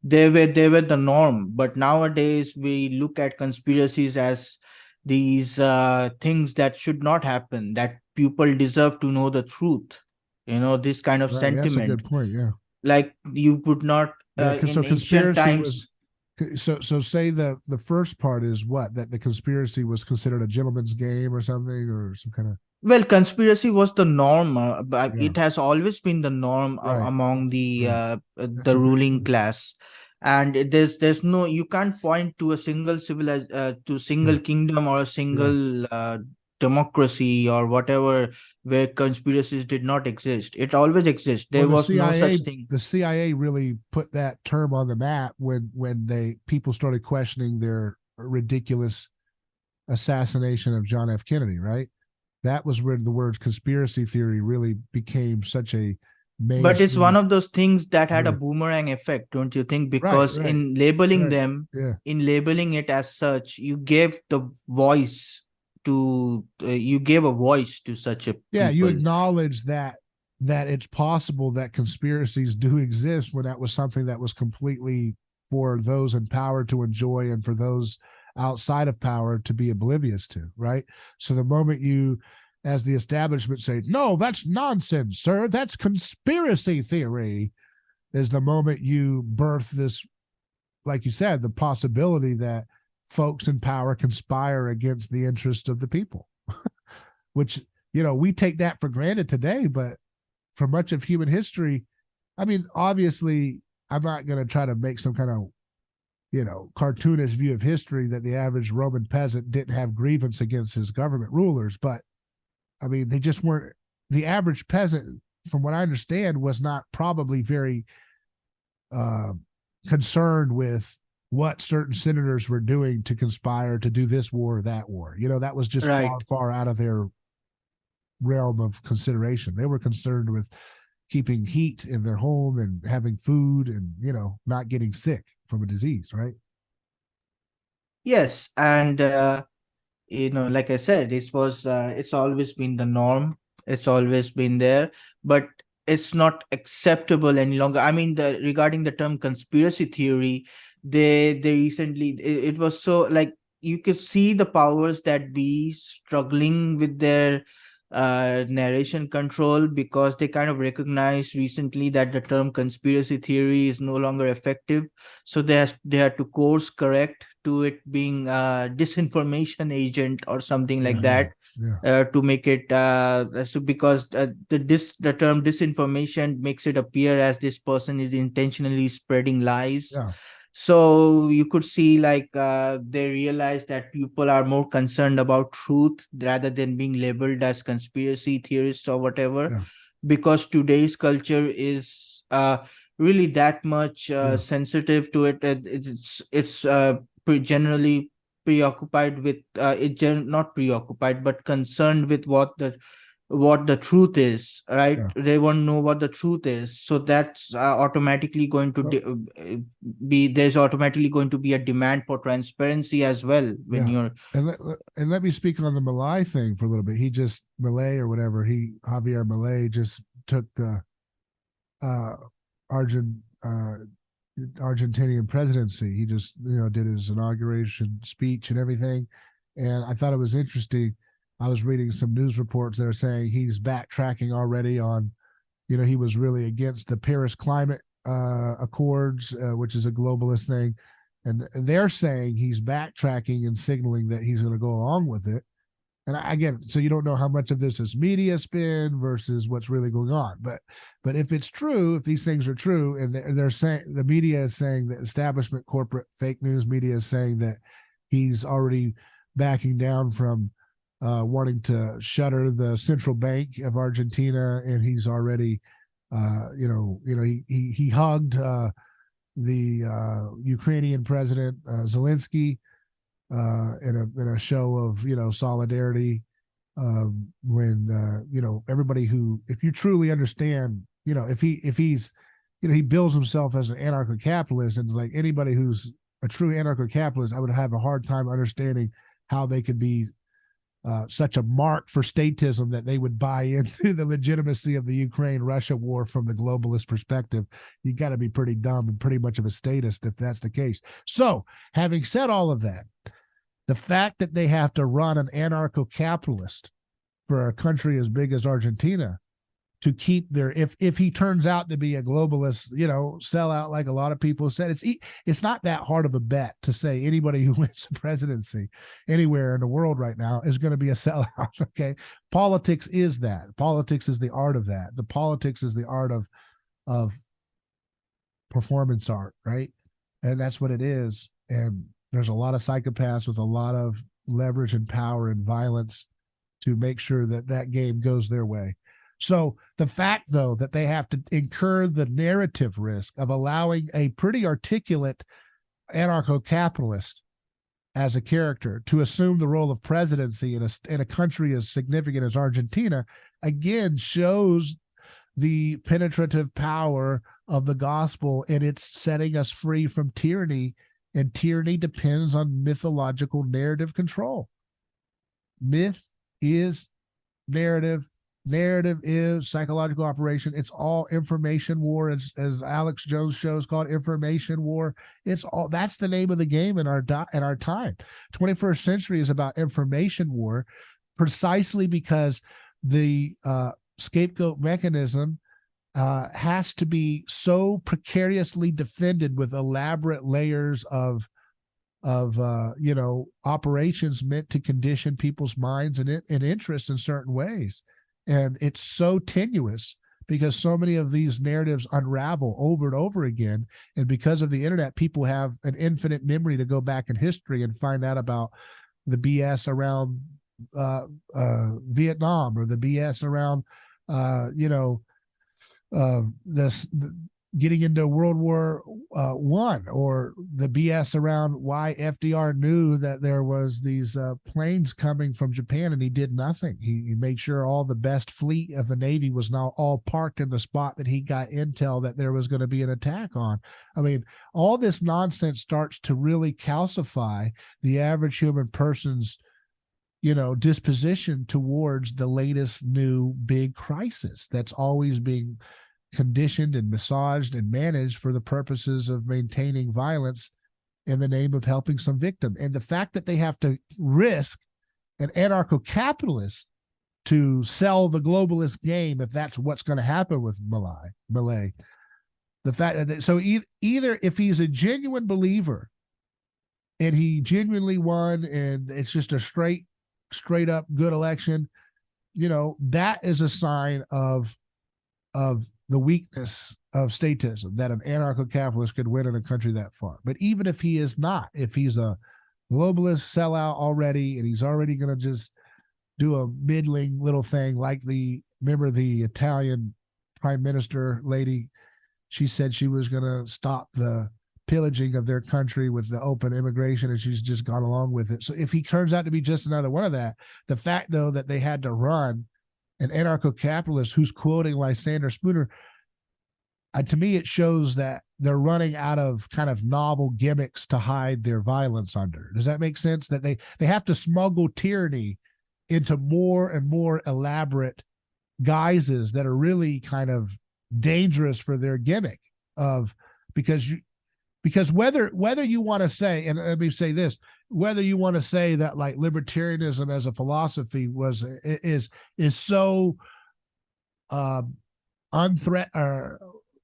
They were the norm. But nowadays we look at conspiracies as these things that should not happen, that people deserve to know the truth. This kind of Right. That's a good sentiment. point. Yeah. Like you would not Yeah. So in ancient conspiracy was, times. so say the first part is what, that the conspiracy was considered a gentleman's game or something, or some kind of, Well, conspiracy was the norm, but yeah, it has always been the norm right, among right. That's the a great ruling point. class, and there's no, you can't point to a single to Yeah, single kingdom or a yeah. single democracy or whatever where conspiracies did not exist. It always exists. Well, There was no such thing. the CIA really put that term on the map when people started questioning their ridiculous assassination of John F. Kennedy, right? That was when the words conspiracy theory really became such a But it's one mainstream of those things that had a word. boomerang effect, don't you think? Right, Because right, in labeling right. them, Yeah. in labeling it as such, you gave the voice to, you gave a voice to such a Yeah, you people. acknowledge that it's possible that conspiracies do exist when that was something that was completely for those in power to enjoy and for those outside of power to be oblivious to, right? So the moment you, as the establishment, say, no, that's nonsense, sir, that's conspiracy theory, is the moment you birth this, like you said, the possibility that folks in power conspire against the interest of the people, which, we take that for granted today, but for much of human history, I mean, obviously, I'm not going to try to make some kind of, cartoonish view of history that the average Roman peasant didn't have grievance against his government rulers. But I mean, they just weren't, the average peasant, from what I understand, was not probably very concerned with what certain senators were doing to conspire to do this war or that war. That was just Right. far out of their realm of consideration. They were concerned with keeping heat in their home and having food and, not getting sick from a disease, right? Yes, and like I said, it's always been the norm. It's always been there, but it's not acceptable any longer. I mean, regarding the term conspiracy theory, they recently, it was so, like, you could see the powers that be struggling with their narration control, because they kind of recognized recently that the term conspiracy theory is no longer effective. So they had to course correct to it being a disinformation agent or something like Yeah, that, yeah, to make it so, because the term disinformation makes it appear as this person is intentionally spreading lies. yeah, So you could see, like, they realize that people are more concerned about truth rather than being labeled as conspiracy theorists or whatever, yeah, because today's culture is really that much yeah, sensitive to it. Generally preoccupied with not preoccupied, but concerned with what the truth is, right? yeah. They want to know what the truth is, so that's automatically going to Well, be there's automatically going to be a demand for transparency as well when yeah. you're And let me speak on the Malay thing for a little bit. He just Malay or whatever. Javier Malay just took the uh, Argent Argentinian presidency. He just did his inauguration speech and everything, and I thought it was interesting. I was reading some news reports that are saying he's backtracking already on, he was really against the Paris Climate Accords, which is a globalist thing, and they're saying he's backtracking and signaling that he's going to go along with it. And again, so you don't know how much of this is media spin versus what's really going on. But if it's true, if these things are true, and they're saying, the media is saying that establishment corporate fake news media is saying that he's already backing down from wanting to shutter the central bank of Argentina, and he's already, he hugged the Ukrainian president Zelensky in a show of solidarity, when everybody who, if you truly understand, if he's he builds himself as an anarcho-capitalist, and it's like anybody who's a true anarcho-capitalist, I would have a hard time understanding how they could be such a mark for statism that they would buy into the legitimacy of the Ukraine-Russia war from the globalist perspective. You got to be pretty dumb and pretty much of a statist if that's the case. So, having said all of that, the fact that they have to run an anarcho-capitalist for a country as big as Argentina to keep their, if he turns out to be a globalist, sellout like a lot of people said, it's not that hard of a bet to say anybody who wins the presidency anywhere in the world right now is going to be a sellout. Okay, politics is that. Politics is the art of that. The politics is the art of performance art, right? And that's what it is. And there's a lot of psychopaths with a lot of leverage and power and violence to make sure that that game goes their way. So the fact, though, that they have to incur the narrative risk of allowing a pretty articulate anarcho-capitalist as a character to assume the role of presidency in a country as significant as Argentina, again, shows the penetrative power of the gospel, and it's setting us free from tyranny. And tyranny depends on mythological narrative control. Myth is narrative. Narrative is psychological operation. It's all information war, as Alex Jones' shows called information war. It's all, that's the name of the game in our time. 21st century is about information war, precisely because the scapegoat mechanism has to be so precariously defended with elaborate layers of operations meant to condition people's minds and interests in certain ways, and it's so tenuous because so many of these narratives unravel over and over again. And because of the internet, people have an infinite memory to go back in history and find out about the BS around Vietnam, or the BS around, this getting into World War One, or the BS around why FDR knew that there was these planes coming from Japan and he did nothing. He made sure all the best fleet of the Navy was now all parked in the spot that he got intel that there was going to be an attack on. I mean, all this nonsense starts to really calcify the average human person's disposition towards the latest new big crisis that's always being conditioned and massaged and managed for the purposes of maintaining violence in the name of helping some victim. And the fact that they have to risk an anarcho-capitalist to sell the globalist game, if that's what's going to happen with Malay, the fact that, so either if he's a genuine believer and he genuinely won and it's just a straight up good election, that is a sign of the weakness of statism, that an anarcho-capitalist could win in a country that far. But even if he is not, if he's a globalist sellout already, and he's already going to just do a middling little thing like remember the Italian prime minister lady, she said she was going to stop the pillaging of their country with the open immigration, and she's just gone along with it. So if he turns out to be just another one of that, the fact though that they had to run an anarcho-capitalist who's quoting Lysander Spooner, to me, it shows that they're running out of kind of novel gimmicks to hide their violence under. Does that make sense? That they have to smuggle tyranny into more and more elaborate guises that are really kind of dangerous for their gimmick of, because whether you want to say, and let me say this, whether you want to say that like libertarianism as a philosophy is so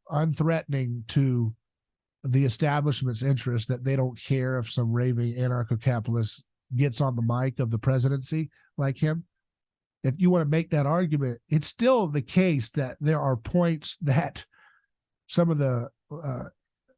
unthreatening to the establishment's interest that they don't care if some raving anarcho-capitalist gets on the mic of the presidency like him. If you want to make that argument, it's still the case that there are points that some of the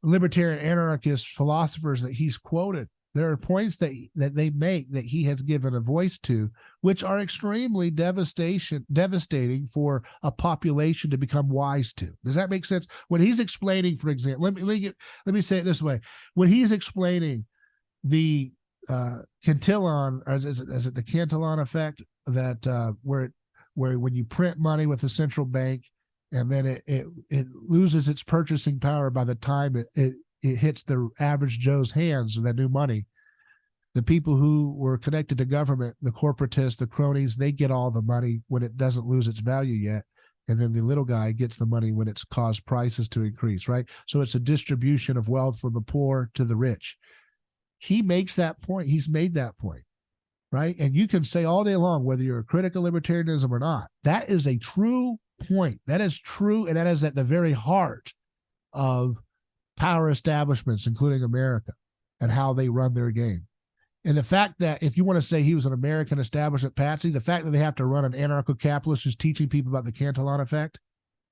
libertarian anarchist philosophers that he's quoted, there are points that they make that he has given a voice to, which are extremely devastating for a population to become wise to. Does that make sense? When he's explaining, for example, let me say it this way: when he's explaining the Cantillon, or is it the Cantillon effect, that where when you print money with a central bank, and then it loses its purchasing power by the time it hits the average Joe's hands of that new money. The people who were connected to government, the corporatists, the cronies, they get all the money when it doesn't lose its value yet. And then the little guy gets the money when it's caused prices to increase, right? So it's a distribution of wealth from the poor to the rich. He makes that point. He's made that point, right? And you can say all day long, whether you're a critic of libertarianism or not, that is a true point. That is true, and that is at the very heart of power establishments, including America, and how they run their game. And the fact that, if you want to say he was an American establishment patsy, the fact that they have to run an anarcho-capitalist who's teaching people about the Cantillon effect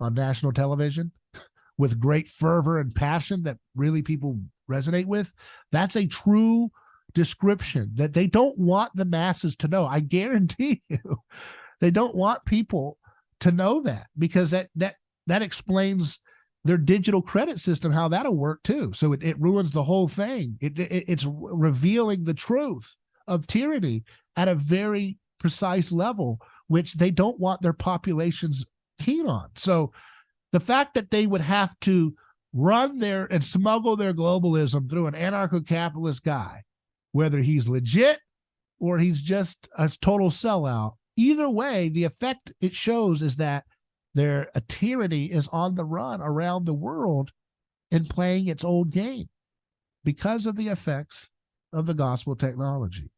on national television with great fervor and passion that really people resonate with, that's a true description that they don't want the masses to know. I guarantee you, they don't want people to know that, because that explains their digital credit system, how that'll work too. So it ruins the whole thing. It's revealing the truth of tyranny at a very precise level, which they don't want their populations keen on. So the fact that they would have to run and smuggle their globalism through an anarcho-capitalist guy, whether he's legit or he's just a total sellout, either way, the effect it shows is that their tyranny is on the run around the world and playing its old game because of the effects of the gospel technology.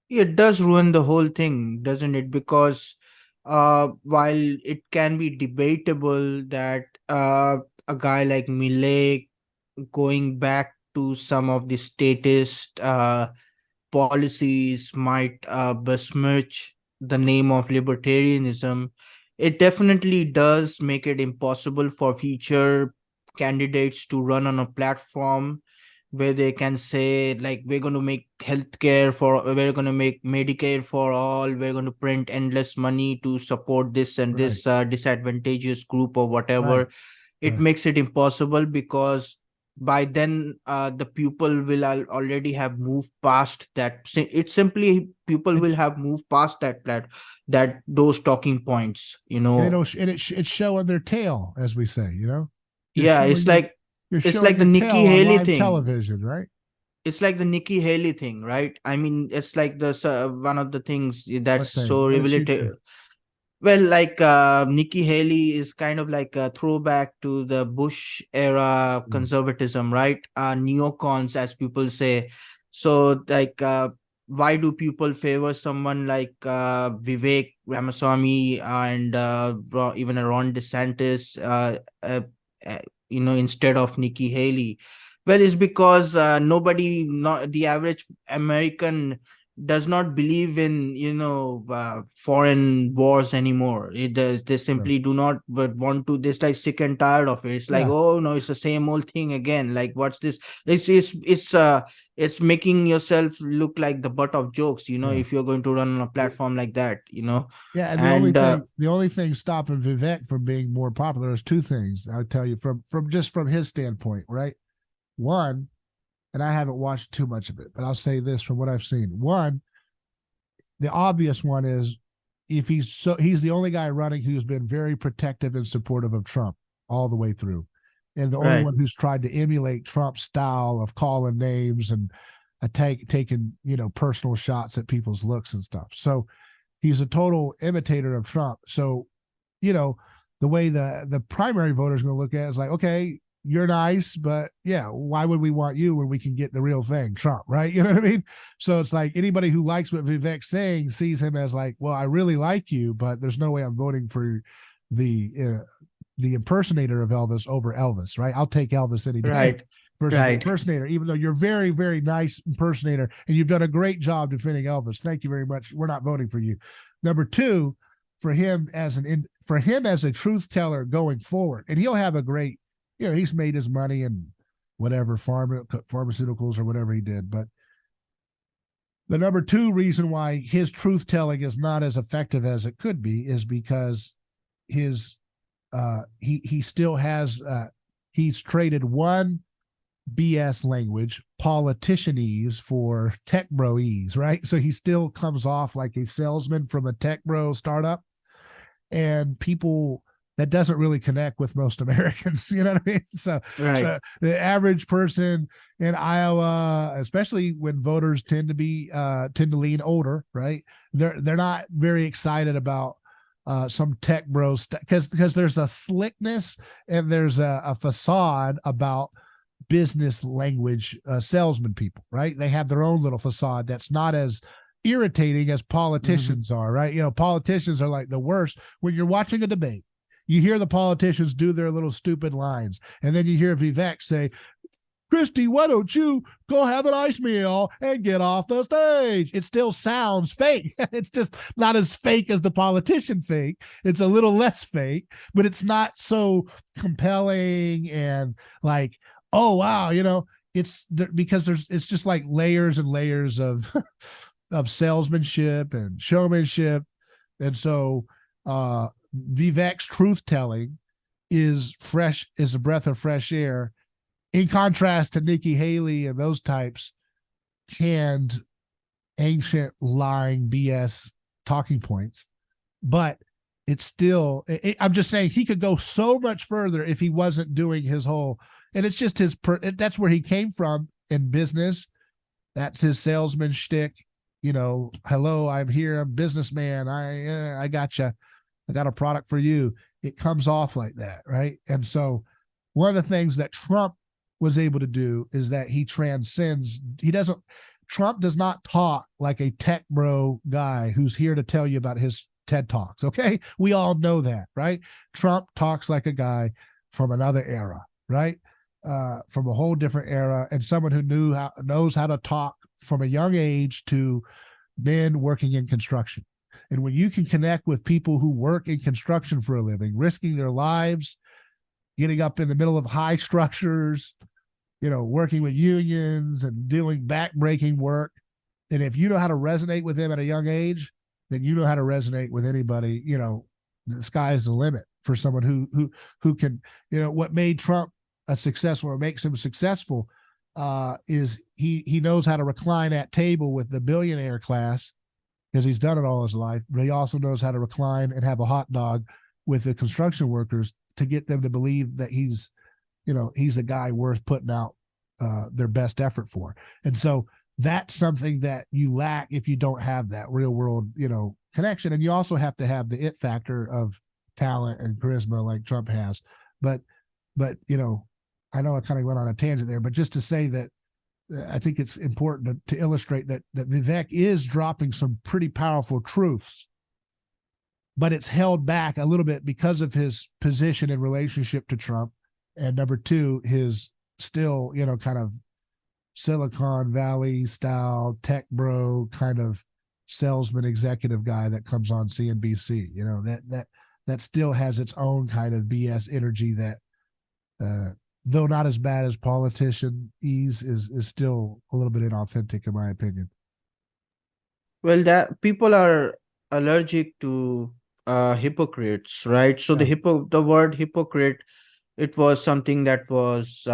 It does ruin the whole thing, doesn't it? Because while it can be debatable that a guy like Millet going back to some of the statist policies might besmirch the name of libertarianism, it definitely does make it impossible for future candidates to run on a platform where they can say, like, we're going to make healthcare for, we're going to make Medicare for all, we're going to print endless money to support this and Right, this disadvantageous group or right, whatever. It right. makes it impossible because by then the people will already have moved past that. It's simply people will It's have moved past that those talking points, you and know. it's showing their tail, as we say. You're Yeah, showing you're it's showing like the your Nikki tail on Haley live thing. television, right? It's like the Nikki Haley thing, right? I mean, it's like the one of the things that's What thing? so What did she revelative. do? Well, like Nikki Haley is kind of like a throwback to the Bush era Mm. conservatism, right? Neocons, as people say. So, like, why do people favor someone like Vivek Ramaswamy and even a Ron DeSantis, uh, instead of Nikki Haley? Well, it's because nobody, not the average American, does not believe in foreign wars anymore. It does, they So, simply do not want to. This like sick and tired of it. It's like, yeah, oh no, it's the same old thing again. Like, what's this? It's making yourself look like the butt of jokes, yeah, if you're going to run on a yeah. platform like that. Yeah, and And the only thing stopping Vivek from being more popular is two things. I'll tell you from his standpoint, right? One, and I haven't watched too much of it, but I'll say this from what I've seen. One, the obvious one is if he's the only guy running who's been very protective and supportive of Trump all the way through, and the only right, one who's tried to emulate Trump's style of calling names and taking personal shots at people's looks and stuff. So he's a total imitator of Trump. So you know the way the primary voter is going to look at it is like, okay, you're nice, but yeah, why would we want you when we can get the real thing, Trump, right? You know what I mean? So it's like anybody who likes what Vivek's saying sees him as like, well, I really like you, but there's no way I'm voting for the uh, the impersonator of Elvis over Elvis, right? I'll take Elvis any day right, versus the right, impersonator, even though you're very, very nice impersonator and you've done a great job defending Elvis. Thank you very much. We're not voting for you. Number two, for him as a truth teller going forward, and he'll have a great, he's made his money in whatever pharmaceuticals or whatever he did. But the number two reason why his truth telling is not as effective as it could be is because his he still has he's traded one BS language, politicianese, for tech broese, right? So he still comes off like a salesman from a tech bro startup, and people that doesn't really connect with most Americans. You know what I mean? right, So the average person in Iowa, especially when voters tend to lean older, right? They're not very excited about some tech bros because there's a slickness and there's a facade about business language salesman people, right? They have their own little facade that's not as irritating as mhm, politicians are, right? Politicians are like the worst. When you're watching a debate, you hear the politicians do their little stupid lines, and then you hear Vivek say, Christy, why don't you go have an ice meal and get off the stage? It still sounds fake. It's just not as fake as the politician fake. It's a little less fake, but it's not so compelling and like, oh wow, it's because it's just like layers and layers of of salesmanship and showmanship. And so Vivek's truth telling is a breath of fresh air in contrast to Nikki Haley and those types canned ancient lying BS talking points. But it's still, I'm just saying he could go so much further if he wasn't doing his whole, and it's just that's where he came from in business. That's his salesman shtick. Hello, I'm here. I'm a businessman. I got you. I got a product for you. It comes off like that, right? And so one of the things that Trump was able to do is that he transcends. Trump does not talk like a tech bro guy who's here to tell you about his TED Talks. Okay. We all know that, right? Trump talks like a guy from another era, right? From a whole different era, and someone who knows how to talk from a young age to men working in construction. And when you can connect with people who work in construction for a living, risking their lives, getting up in the middle of high structures, working with unions and doing backbreaking work. And if you know how to resonate with them at a young age, then you know how to resonate with anybody. The sky is the limit for someone who can, what made Trump a successful or makes him successful is he knows how to recline at table with the billionaire class because he's done it all his life, but he also knows how to recline and have a hot dog with the construction workers to get them to believe that he's a guy worth putting out their best effort for. And so that's something that you lack if you don't have that real world, connection. And you also have to have the it factor of talent and charisma like Trump has. But I know I kind of went on a tangent there, but just to say that I think it's important to illustrate that Vivek is dropping some pretty powerful truths, but it's held back a little bit because of his position in relationship to Trump. And number two, his still, kind of Silicon Valley style tech bro kind of salesman executive guy that comes on CNBC, that still has its own kind of BS energy that, though not as bad as politician ease, is still a little bit inauthentic in my opinion. Well, that people are allergic to hypocrites, right? So Yeah. the word hypocrite, it was something that was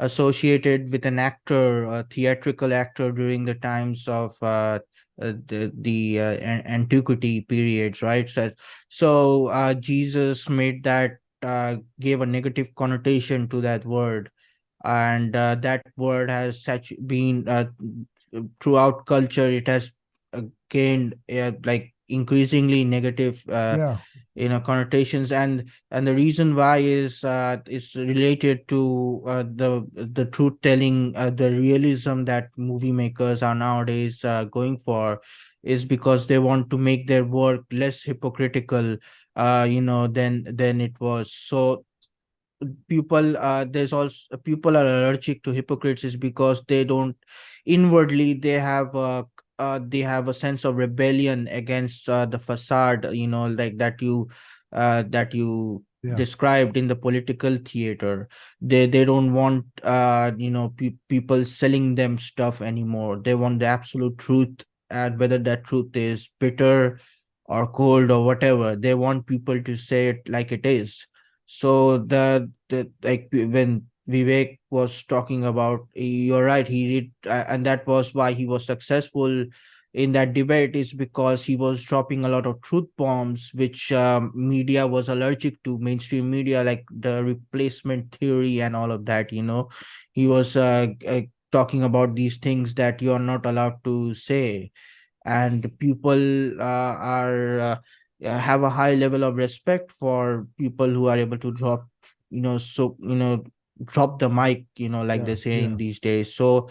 associated with an actor, a theatrical actor during the times of the antiquity periods, right? So Jesus made that, gave a negative connotation to that word, and that word has such been throughout culture. It has gained like increasingly negative Yeah. connotations, and the reason why is related to the truth telling, the realism that movie makers are nowadays going for, is because they want to make their work less hypocritical than it was. So people, there's also people are allergic to hypocrites is because they don't inwardly, they have a sense of rebellion against the facade, like that you Yeah. described in the political theater. They don't want people selling them stuff anymore. They want the absolute truth, and whether that truth is bitter or cold or whatever, they want people to say it like it is. So the like when Vivek was talking about, you're right, he did, and that was why he was successful in that debate, is because he was dropping a lot of truth bombs, which media was allergic to, mainstream media, like the replacement theory and all of that. He was talking about these things that you're not allowed to say, and people have a high level of respect for people who are able to drop the mic, like Yeah. they're saying Yeah. these days. So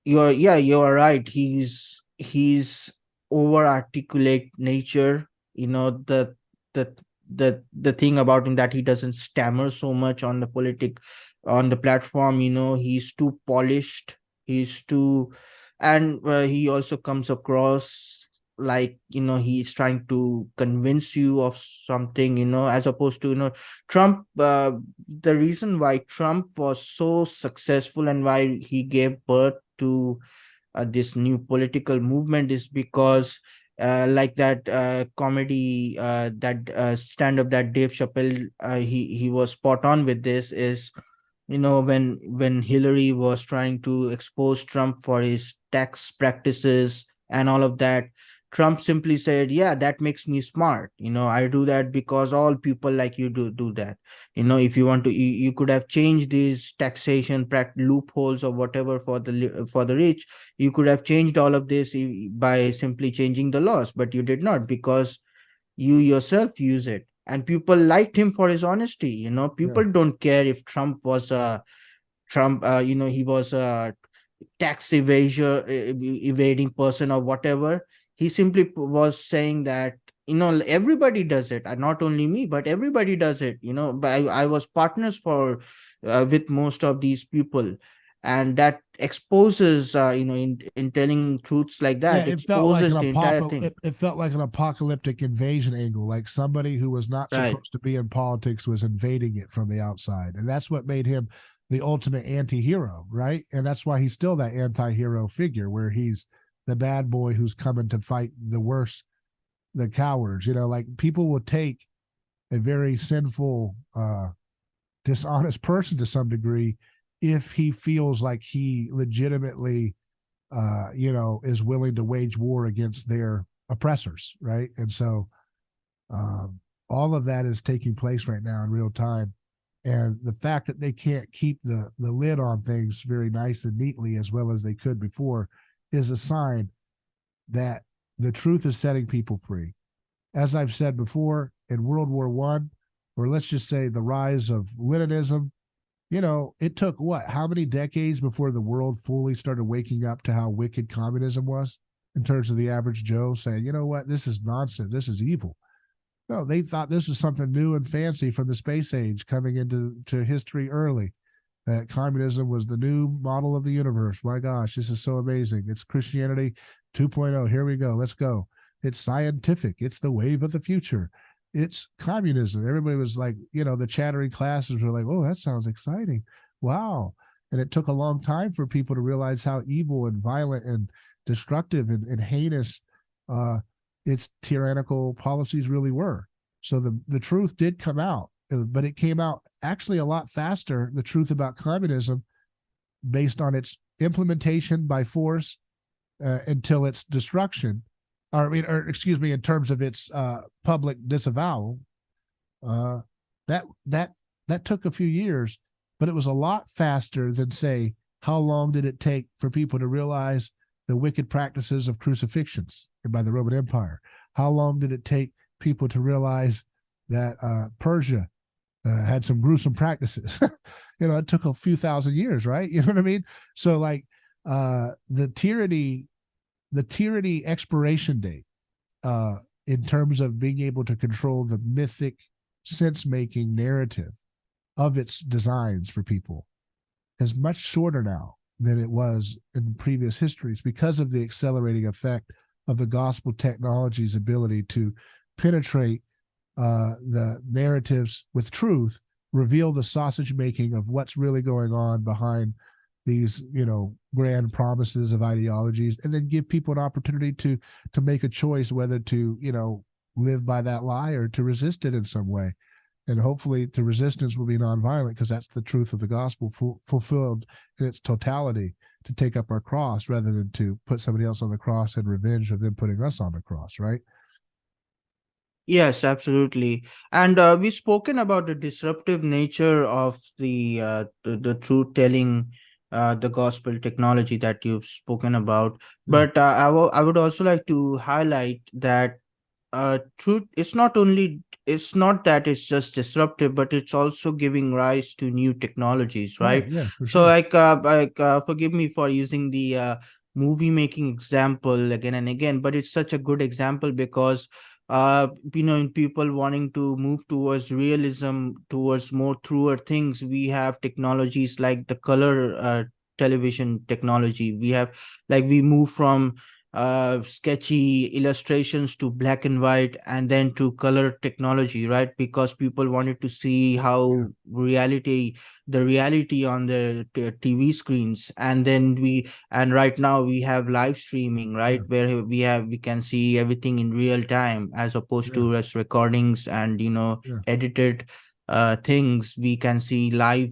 you're right, he's over articulate nature. The the the the thing about him, that he doesn't stammer so much on the platform. He's too polished, he's too, and he also comes across like, he's trying to convince you of something, as opposed to, Trump. The reason why Trump was so successful and why he gave birth to this new political movement is because, like that comedy, that stand up that Dave Chappelle, he was spot on with this, is, when Hillary was trying to expose Trump for his tax practices and all of that, Trump simply said, yeah, that makes me smart. I do that because all people like you do that. If you want to, you could have changed these taxation loopholes or whatever for the rich. You could have changed all of this by simply changing the laws, but you did not, because you yourself use it, and people liked him for his honesty. Yeah. People don't care if Trump, he was a tax evading person or whatever. He simply was saying that, everybody does it, not only me, but everybody does it. But I was partners for with most of these people, and that exposes, in telling truths like Yeah, that, it felt like exposes the entire thing. it felt like an apocalyptic invasion angle, like somebody who was not Right. supposed to be in politics was invading it from the outside. And that's what made him the ultimate anti-hero, right? And that's why he's still that anti-hero figure where he's the bad boy who's coming to fight the worst, the cowards. Like people will take a very sinful, dishonest person to some degree if he feels like he legitimately is willing to wage war against their oppressors, right? And so all of that is taking place right now in real time. And the fact that they can't keep the lid on things very nice and neatly as well as they could before is a sign that the truth is setting people free. As I've said before, in World War One, or let's just say the rise of Leninism, it took what? How many decades before the world fully started waking up to how wicked communism was in terms of the average Joe saying, you know what, this is nonsense. This is evil. No, they thought this was something new and fancy from the space age coming into history early. That communism was the new model of the universe. My gosh, this is so amazing. It's Christianity 2.0. Here we go. Let's go. It's scientific. It's the wave of the future. It's communism. Everybody was like, the chattering classes were like, oh, that sounds exciting. Wow. And it took a long time for people to realize how evil and violent and destructive and heinous its tyrannical policies really were. So the truth did come out, but it came out actually a lot faster, the truth about communism, based on its implementation by force until its destruction, in terms of its public disavowal. That took a few years, but it was a lot faster than, say, how long did it take for people to realize the wicked practices of crucifixions by the Roman Empire? How long did it take people to realize that Persia had some gruesome practices? It took a few thousand years, right? You know what I mean? So like the tyranny expiration date in terms of being able to control the mythic sense-making narrative of its designs for people is much shorter now than it was in previous histories because of the accelerating effect of the gospel technology's ability to penetrate the narratives with truth, reveal the sausage making of what's really going on behind these, grand promises of ideologies, and then give people an opportunity to make a choice whether to, live by that lie or to resist it in some way. And hopefully the resistance will be nonviolent because that's the truth of the gospel fulfilled in its totality, to take up our cross rather than to put somebody else on the cross and revenge of them putting us on the cross, right? Yes, absolutely. And we've spoken about the disruptive nature of the truth telling, the gospel technology that you've spoken about. Yeah. But I would also like to highlight that truth, it's not that it's just disruptive, but it's also giving rise to new technologies, Right. right? Yeah, for So sure. forgive me for using the movie making example again and again, but it's such a good example because in people wanting to move towards realism, towards more truer things, we have technologies like the color television technology. We move from sketchy illustrations to black and white and then to color technology, right? Because people wanted to see Yeah. how the reality on the TV screens. And right now we have live streaming, right? Yeah. Where we can see everything in real time as opposed Yeah. to as recordings and Yeah. edited things. We can see live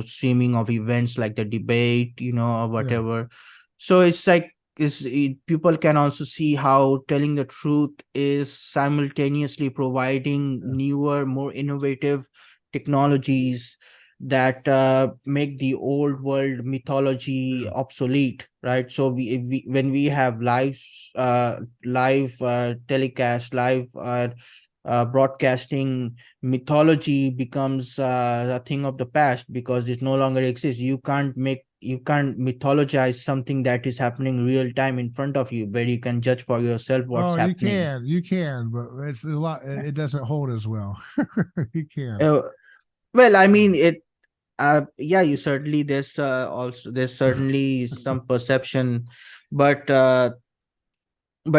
streaming of events like the debate, or Yeah. whatever. So it's like people can also see how telling the truth is simultaneously providing Yeah. newer, more innovative technologies that make the old world mythology Yeah. obsolete, right? So when we have live telecast, live broadcasting, mythology becomes a thing of the past because it no longer exists. You can't mythologize something that is happening real time in front of you, where you can judge for yourself what's Oh, you happening. can, but it's a lot. It doesn't hold as well. You can. uh, well, I Yeah. mean, Yeah, you certainly there's certainly some perception, but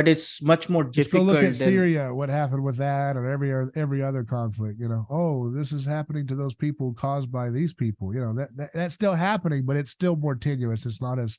it's much more Just go look at difficult than. Syria, what happened with that, or every other conflict. Oh, this is happening to those people caused by these people. That's still happening, but it's still more tenuous. It's not as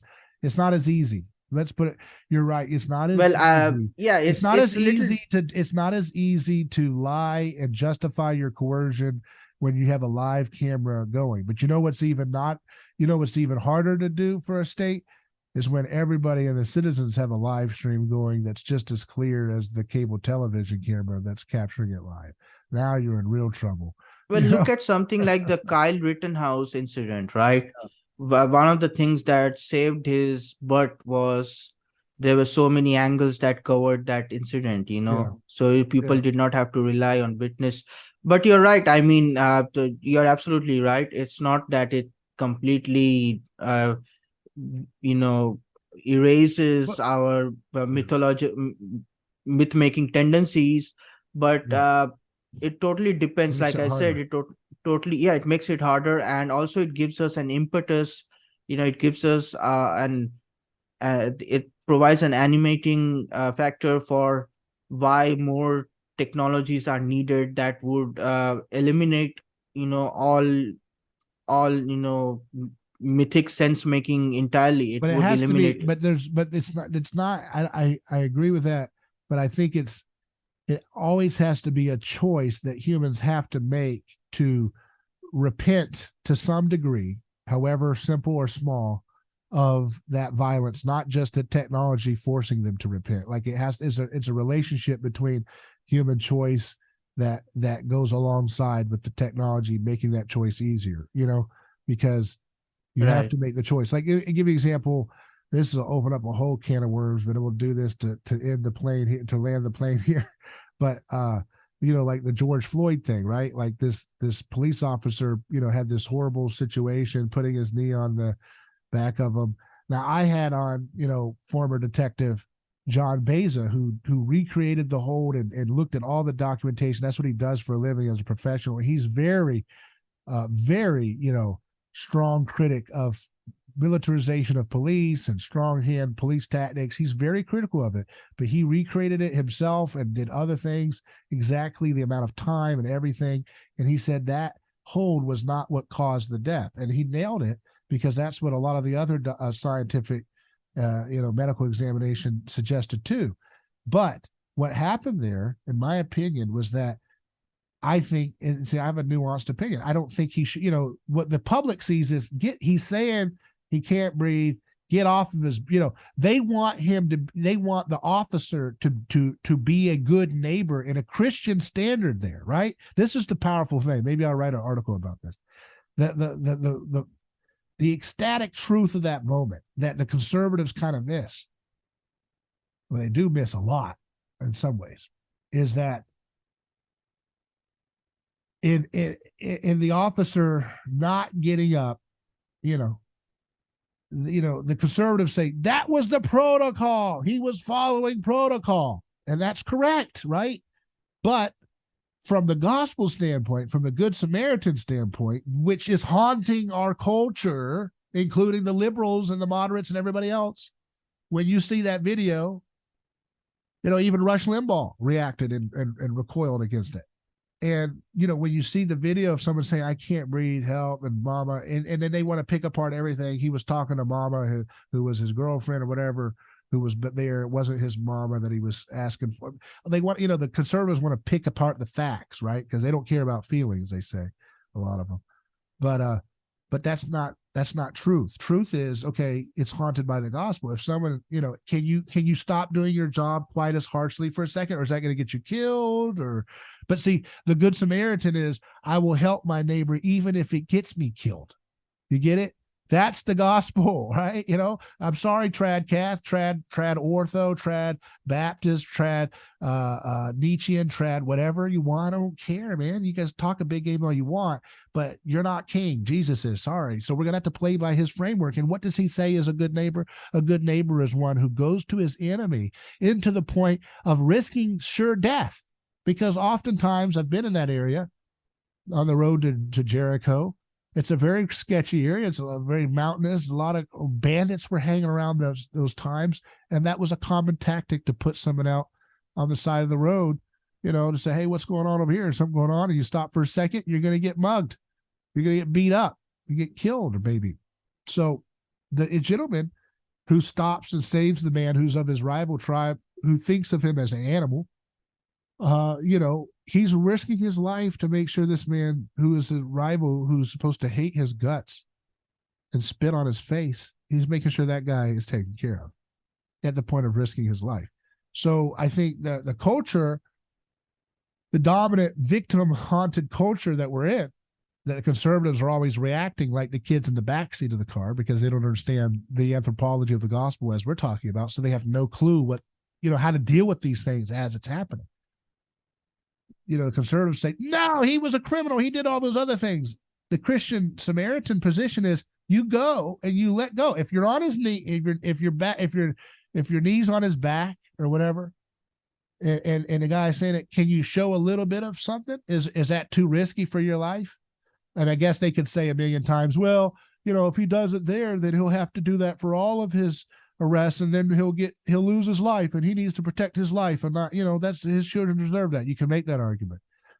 easy. Let's put it. You're right. It's not as Well, easy. yeah, It's not it's as a little. easy to. It's not as easy to lie and justify your coercion when you have a live camera going. But you know what's even not. You know what's even harder to do for a state is when everybody and the citizens have a live stream going that's just as clear as the cable television camera that's capturing it live. Now you're in real trouble. Well, look at something like the Kyle Rittenhouse incident, right? One of the things that saved his butt was there were so many angles that covered that incident, Yeah. so people Yeah. did not have to rely on witness. But you're right. I mean, you're absolutely right. It's not that it completely, you know, erases But our myth making tendencies, but yeah, it totally it depends. makes Like it I said, harder. totally, yeah, it makes it harder, and also it gives us an impetus. It gives us an it provides an animating factor for why more technologies are needed that would eliminate all mythic sense making entirely. It But it would has to be. eliminate. But it's not. It's not. I agree with that. But I think it always has to be a choice that humans have to make to repent to some degree, however simple or small, of that violence, not just the technology forcing them to repent. Like it's a relationship between human choice that goes alongside with the technology making that choice easier, because you have Right. to make the choice. Like, give you an example. This will open up a whole can of worms, but it will do this to end the plane here, to land the plane here. But like the George Floyd thing, right? Like this police officer, had this horrible situation, putting his knee on the back of him. Now I had on, former detective John Beza, who recreated the hold and looked at all the documentation. That's what he does for a living as a professional. He's very, very, strong critic of militarization of police and strong hand police tactics. He's very critical of it, but he recreated it himself and did other things, exactly the amount of time and everything. And he said that hold was not what caused the death. And he nailed it, because that's what a lot of the other scientific, medical examination suggested too. But what happened there, in my opinion, was that I think, and see, I have a nuanced opinion. I don't think he should, what the public sees is he's saying he can't breathe, get off of his, they want the officer to be a good neighbor in a Christian standard there, right? This is the powerful thing. Maybe I'll write an article about this. The ecstatic truth of that moment that the conservatives kind of miss, well, they do miss a lot in some ways, is that in the officer not getting up, the conservatives say that was the protocol. He was following protocol, and that's correct, right? But from the gospel standpoint, from the Good Samaritan standpoint, which is haunting our culture, including the liberals and the moderates and everybody else, when you see that video, even Rush Limbaugh reacted and recoiled against it. And, when you see the video of someone saying, I can't breathe, help, and mama, and then they want to pick apart everything. He was talking to mama, who was his girlfriend or whatever, who was there. It wasn't his mama that he was asking for. They want, the conservatives want to pick apart the facts, right? Because they don't care about feelings, they say, a lot of them. But that's not truth. Truth is, okay, it's haunted by the gospel. If someone, can you stop doing your job quite as harshly for a second, or is that going to get you killed? But see, the Good Samaritan is, I will help my neighbor even if it gets me killed. You get it? That's the gospel, right? I'm sorry, trad Cath, trad ortho, trad Baptist, trad Nietzschean, trad whatever you want. I don't care, man. You guys talk a big game all you want, but you're not king. Jesus is. Sorry. So we're going to have to play by his framework. And what does he say is a good neighbor? A good neighbor is one who goes to his enemy into the point of risking sure death. Because oftentimes I've been in that area on the road to Jericho, It's a very sketchy area. It's a very mountainous. A lot of bandits were hanging around those times, and that was a common tactic to put someone out on the side of the road, to say, "Hey, what's going on over here? There's something going on." And you stop for a second, you're going to get mugged, you're going to get beat up, you get killed, maybe. So the gentleman who stops and saves the man who's of his rival tribe, who thinks of him as an animal, he's risking his life to make sure this man who is a rival, who's supposed to hate his guts and spit on his face, he's making sure that guy is taken care of at the point of risking his life. So I think that the culture, the dominant victim haunted culture that we're in, that the conservatives are always reacting like the kids in the backseat of the car, because they don't understand the anthropology of the gospel as we're talking about. So they have no clue what, how to deal with these things as it's happening. The conservatives say, no, he was a criminal, he did all those other things. The Christian Samaritan position is you go and you let go. If you're on his knee, if your knee's on his back or whatever, and the guy is saying it, can you show a little bit of something? Is that too risky for your life? And I guess they could say a million times, well, if he does it there, then he'll have to do that for all of his arrests, and then he'll lose his life, and he needs to protect his life, and not, that's his children deserve that. You can make that argument,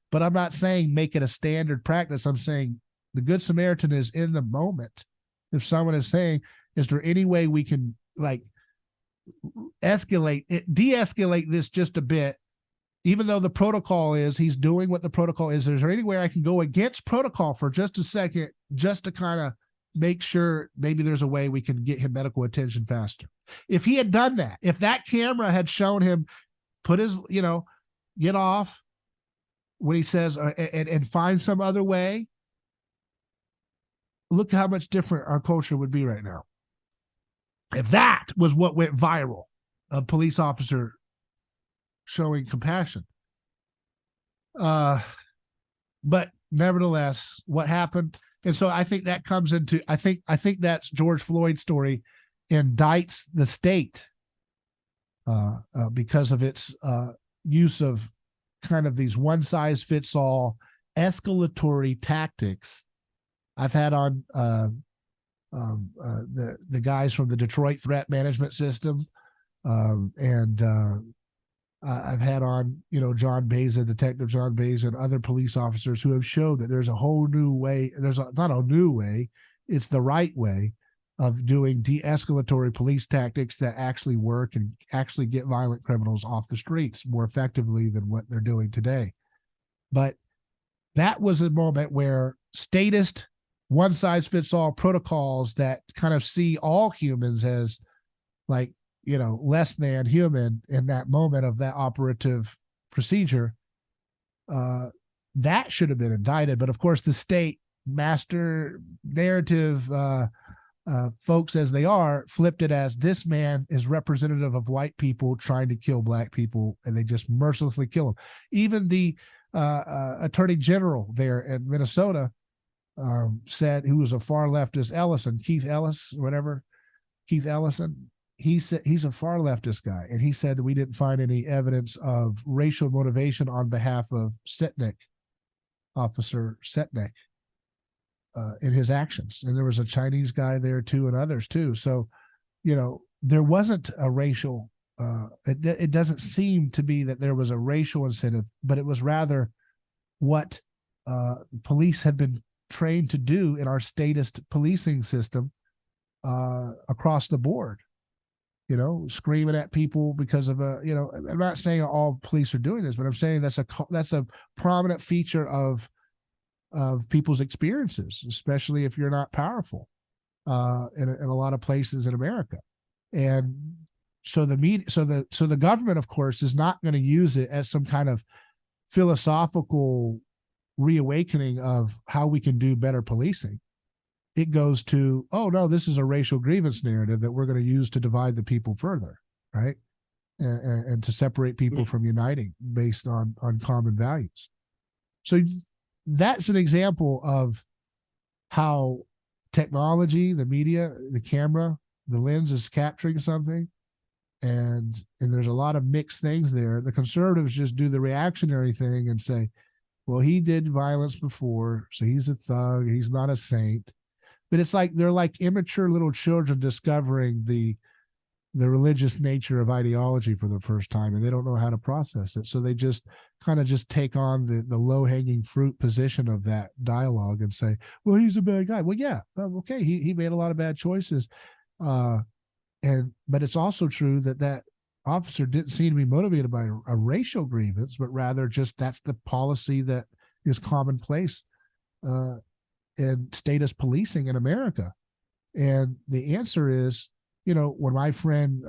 but I'm not saying make it a standard practice. I'm saying the Good Samaritan is in the moment. If someone is saying, is there any way we can de-escalate this just a bit, even though the protocol is he's doing what the protocol is there anywhere I can go against protocol for just a second, just to kind of make sure maybe there's a way we can get him medical attention faster? If he had done that, if that camera had shown him put his, get off when he says, and find some other way, look how much different our culture would be right now. If that was what went viral, a police officer showing compassion. But nevertheless, what happened? And so I think that comes into, I think that's George Floyd's story indicts the state because of its use of kind of these one size fits all escalatory tactics. I've had on the guys from the Detroit Threat Management System, and I've had on, John Beza, Detective John Beza, and other police officers who have shown that there's a whole new way. Not a new way, it's the right way of doing de-escalatory police tactics that actually work and actually get violent criminals off the streets more effectively than what they're doing today. But that was a moment where statist, one-size-fits-all protocols that kind of see all humans as less than human in that moment of that operative procedure, that should have been indicted. But of course, the state master narrative folks, as they are, flipped it as this man is representative of white people trying to kill black people, and they just mercilessly kill him. Even the attorney general there in Minnesota said, who was a far leftist, Keith Ellison, he said he's a far leftist guy, and he said that we didn't find any evidence of racial motivation on behalf of Officer Setnick, in his actions. And there was a Chinese guy there too, and others too. So, there wasn't a racial, it doesn't seem to be that there was a racial incentive, but it was rather what police had been trained to do in our statist policing system across the board. Screaming at people because of I'm not saying all police are doing this, but I'm saying that's a prominent feature of people's experiences, especially if you're not powerful, in a lot of places in America. And so the government, of course, is not going to use it as some kind of philosophical reawakening of how we can do better policing. It goes to, oh no, this is a racial grievance narrative that we're going to use to divide the people further, right? And to separate people from uniting based on common values. So that's an example of how technology, the media, the camera, the lens is capturing something, and there's a lot of mixed things there. The conservatives just do the reactionary thing and say, well, he did violence before, so he's a thug. He's not a saint. But it's like they're like immature little children discovering the religious nature of ideology for the first time, and they don't know how to process it, so they just kind of just take on the low-hanging fruit position of that dialogue and say, well, he's a bad guy. Well, yeah, okay, he made a lot of bad choices, uh but it's also true that that officer didn't seem to be motivated by a racial grievance, but rather just that's the policy that is commonplace uh in status policing in America. And the answer is, when my friend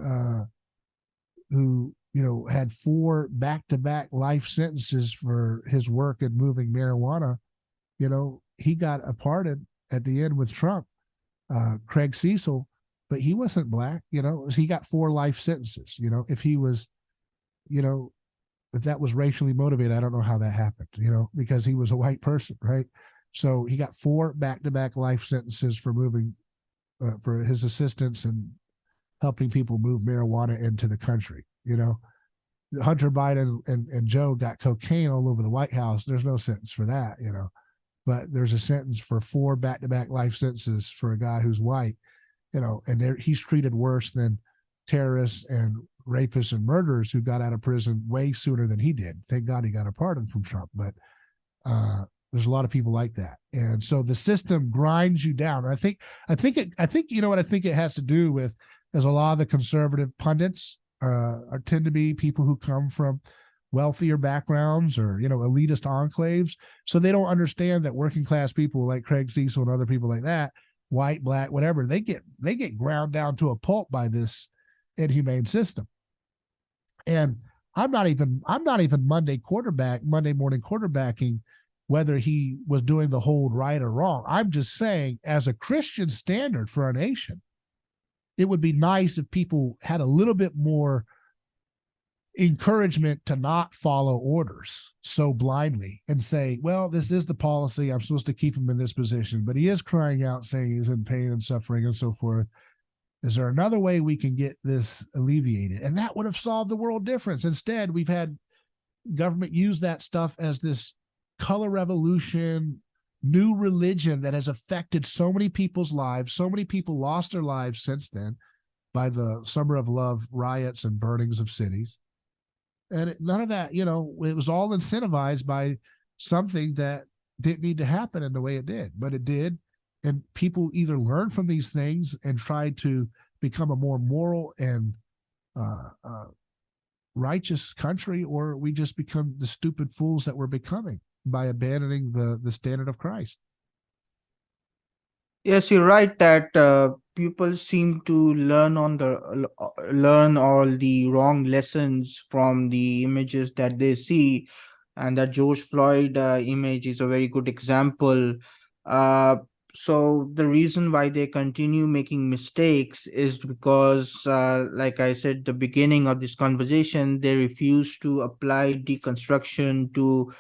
who, had 4 back-to-back life sentences for his work in moving marijuana, he got a pardon at the end with Trump, Craig Cecil, but he wasn't black, he got 4 life sentences. If he was, if that was racially motivated, I don't know how that happened, because he was a white person, right? So he got 4 back-to-back life sentences for moving, for his assistance and helping people move marijuana into the country. Hunter Biden and Joe got cocaine all over the White House. There's no sentence for that, but there's a sentence for 4 back-to-back life sentences for a guy who's white, and he's treated worse than terrorists and rapists and murderers who got out of prison way sooner than he did. Thank God he got a pardon from Trump, but there's a lot of people like that, and so the system grinds you down. And I think what I think it has to do with is a lot of the conservative pundits tend to be people who come from wealthier backgrounds or elitist enclaves, so they don't understand that working class people like Craig Cecil and other people like that, white, black, whatever, they get ground down to a pulp by this inhumane system. And I'm not even Monday morning quarterbacking whether he was doing the hold right or wrong. I'm just saying, as a Christian standard for our nation, it would be nice if people had a little bit more encouragement to not follow orders so blindly and say, well, this is the policy, I'm supposed to keep him in this position, but he is crying out saying he's in pain and suffering and so forth. Is there another way we can get this alleviated? And that would have solved the world difference. Instead, we've had government use that stuff as this color revolution, new religion that has affected so many people's lives. So many people lost their lives since then by the Summer of Love riots and burnings of cities. And none of that, it was all incentivized by something that didn't need to happen in the way it did, but it did. And people either learn from these things and try to become a more moral and righteous country, or we just become the stupid fools that we're becoming by abandoning the standard of Christ. Yes, you're right that people seem to learn all the wrong lessons from the images that they see, and that George Floyd image is a very good example. Uh, so the reason why they continue making mistakes is because, like I said, the beginning of this conversation, they refuse to apply deconstruction to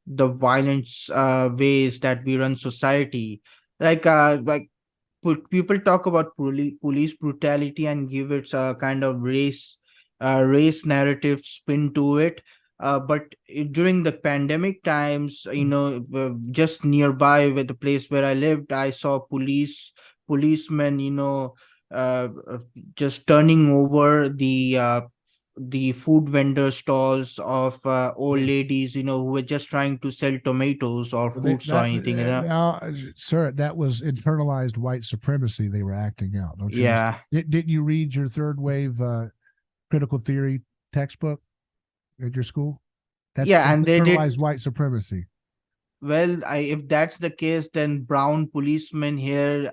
the violence ways that we run society. Like people talk about police brutality and give it a kind of race narrative spin to it. But during the pandemic times, just nearby with the place where I lived, I saw policemen, just turning over the food vendor stalls of old ladies, who were just trying to sell tomatoes or fruits or anything, Now, sir, that was internalized white supremacy they were acting out. Don't you Yeah. didn't you read your third wave critical theory textbook at your school? That's And they did. internalized white supremacy. Well, if that's the case, then brown policemen here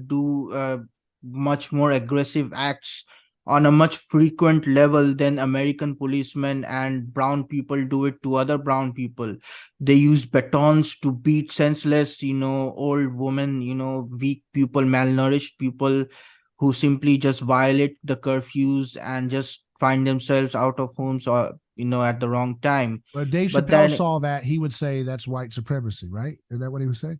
do much more aggressive acts on a much frequent level than American policemen, and brown people do it to other brown people. They use batons to beat senseless, old women, weak people, malnourished people who simply just violate the curfews and just find themselves out of homes or, at the wrong time. But Dave But Chappelle then, saw that, he would say that's white supremacy, right? Is that what he was saying?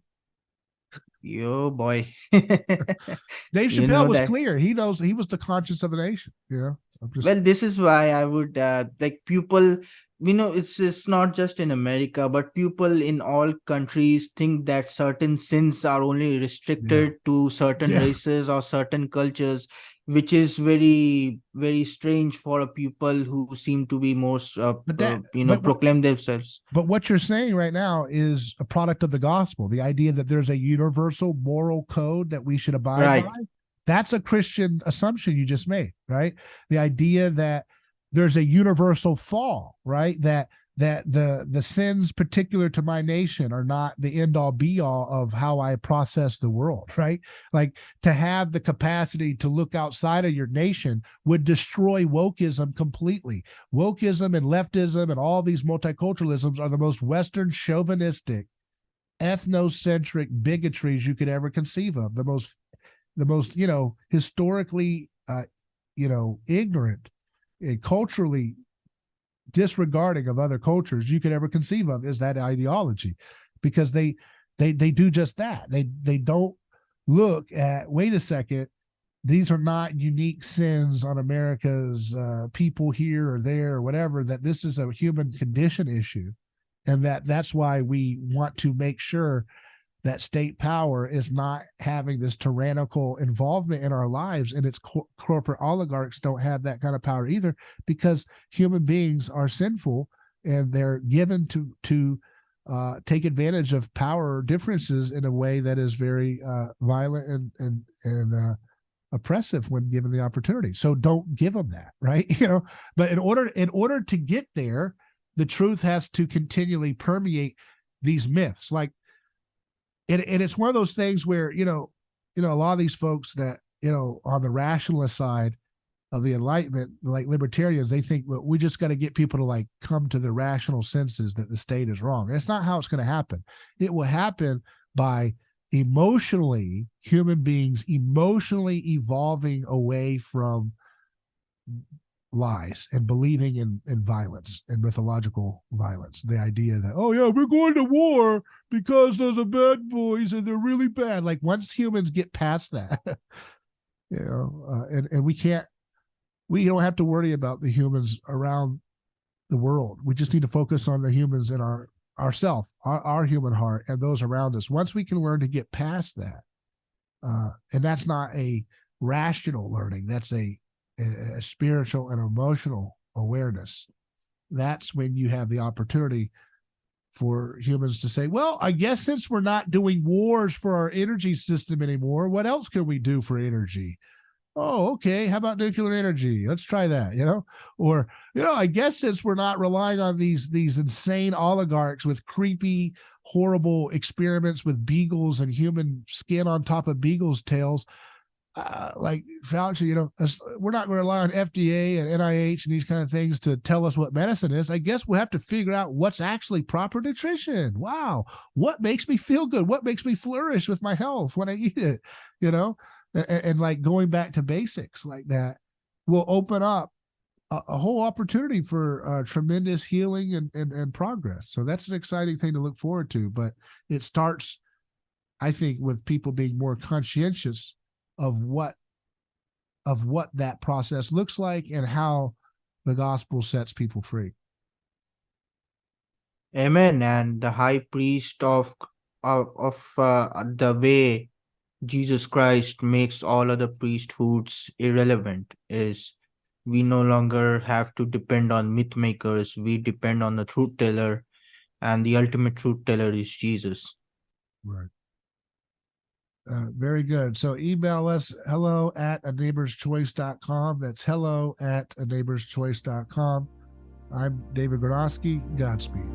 yo boy. Dave You Chappelle know was that. clear. He knows, he was the conscience of the nation. I'm just Well, this is why I would like people it's not just in America, but people in all countries think that certain sins are only Yeah. restricted to certain Yeah. races or certain cultures, which is very, very strange for a people who seem to be most, But that, but what, proclaim themselves. but what you're saying right now is a product of the gospel. The idea that there's a universal moral code that we should abide by. Right. That's a Christian assumption you just made, right? The idea that there's a universal fall, right? That the sins particular to my nation are not the end all be all of how I process the world, right? Like, to have the capacity to look outside of your nation would destroy wokeism completely. Wokeism and leftism and all these multiculturalisms are the most Western chauvinistic, ethnocentric bigotries you could ever conceive of. The most historically ignorant and culturally disregarding of other cultures you could ever conceive of is that ideology, because they do just that. They don't look at, wait a second, these are not unique sins on America's people here or there or whatever, that this is a human condition issue, and that's why we want to make sure that state power is not having this tyrannical involvement in our lives, and its corporate oligarchs don't have that kind of power either, because human beings are sinful and they're given to take advantage of power differences in a way that is very violent and oppressive when given the opportunity. So don't give them that, right? But in order to get there, the truth has to continually permeate these myths. Like, and it's one of those things where a lot of these folks that on the rationalist side of the Enlightenment, like libertarians, they think, well, we just got to get people to like come to the rational senses that the state is wrong. And it's not how it's going to happen. It will happen by human beings emotionally evolving away from lies and believing in violence and mythological violence. The idea that, oh yeah, we're going to war because there's a bad boys and they're really bad. Like, once humans get past that, and we don't have to worry about the humans around the world. We just need to focus on the humans in our human heart, and those around us. Once we can learn to get past that, and that's not a rational learning, that's a spiritual and emotional awareness. That's when you have the opportunity for humans to say, well, I guess since we're not doing wars for our energy system anymore, what else can we do for energy? Oh, okay. How about nuclear energy? Let's try that, or, I guess since we're not relying on these insane oligarchs with creepy, horrible experiments with beagles and human skin on top of beagles' tails, like Fauci, we're not going to rely on FDA and NIH and these kind of things to tell us what medicine is. I guess we'll have to figure out what's actually proper nutrition. Wow. What makes me feel good? What makes me flourish with my health when I eat it? And like going back to basics like that will open up a whole opportunity for tremendous healing and progress. So that's an exciting thing to look forward to. But it starts, I think, with people being more conscientious of what that process looks like and how the gospel sets people free. Amen. And the high priest of the way Jesus Christ makes all other priesthoods irrelevant is we no longer have to depend on myth makers. We depend on the truth teller, and the ultimate truth teller is Jesus. Right. Very good. So email us hello@aneighborschoice.com. That's hello@aneighborschoice.com. I'm David Gornoski. Godspeed.